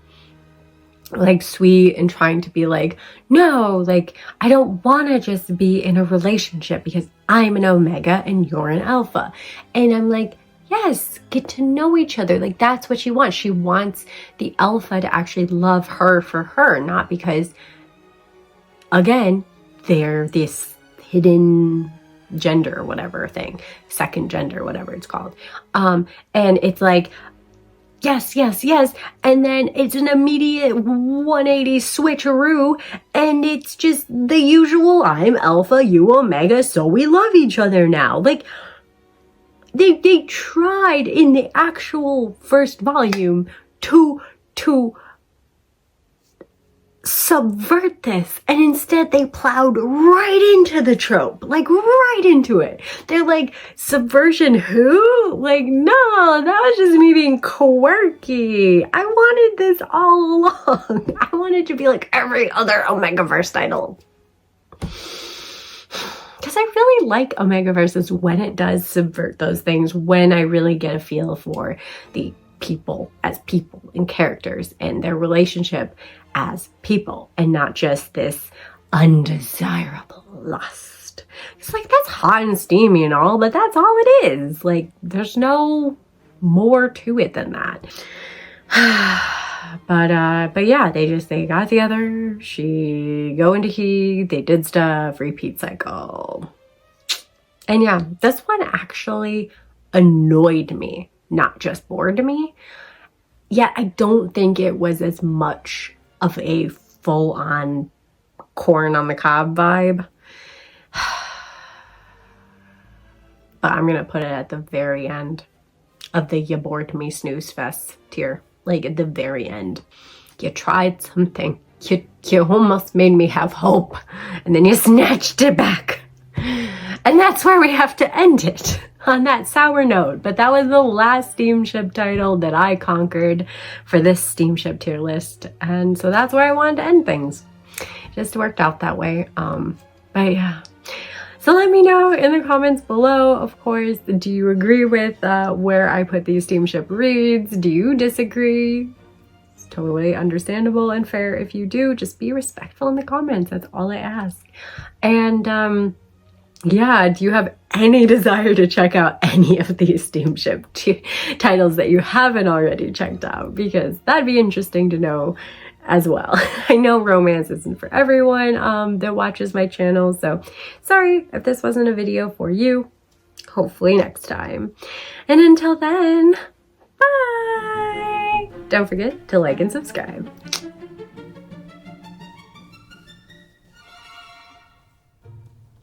Speaker 1: like sweet and trying to be like, no, like I don't want to just be in a relationship because I'm an Omega and you're an Alpha. And I'm like, yes, get to know each other. Like that's what she wants. She wants the Alpha to actually love her for her, not because, again, they're this hidden gender or whatever thing, second gender, whatever it's called. And it's like, yes, yes, yes. And then it's an immediate 180 switcheroo. And it's just the usual, I'm Alpha, you Omega, so we love each other now. Like, they tried in the actual first volume to subvert this, and instead they plowed right into the trope, like right into it. They're like, subversion who? Like, no, that was just me being quirky. I wanted this all along. I wanted to be like every other Omegaverse title. Because I really like Omegaverses when it does subvert those things, when I really get a feel for the people as people and characters and their relationship as people and not just this undesirable lust. It's like, that's hot and steamy and all, but that's all it is. Like, there's no more to it than that. But yeah, they got together, she go into he, they did stuff, repeat cycle. And yeah, this one actually annoyed me, not just bored me. Yet I don't think it was as much of a full-on corn on the cob vibe. But I'm gonna put it at the very end of the you bored me snooze fest tier. Like at the very end. You tried something. You almost made me have hope. And then you snatched it back. And that's where we have to end it. On that sour note. But that was the last Steamship title that I conquered for this Steamship tier list. And so that's where I wanted to end things. It just worked out that way. But yeah. So let me know in the comments below, of course, do you agree with where I put these Steamship reads? Do you disagree? totally understandable and fair if you do. Just be respectful in the comments. That's all I ask. And yeah, do you have any desire to check out any of these Steamship titles that you haven't already checked out? Because that'd be interesting to know as well. I know romance isn't for everyone that watches my channel, so sorry if this wasn't a video for you. Hopefully next time. And until then, bye! Don't forget to like and subscribe.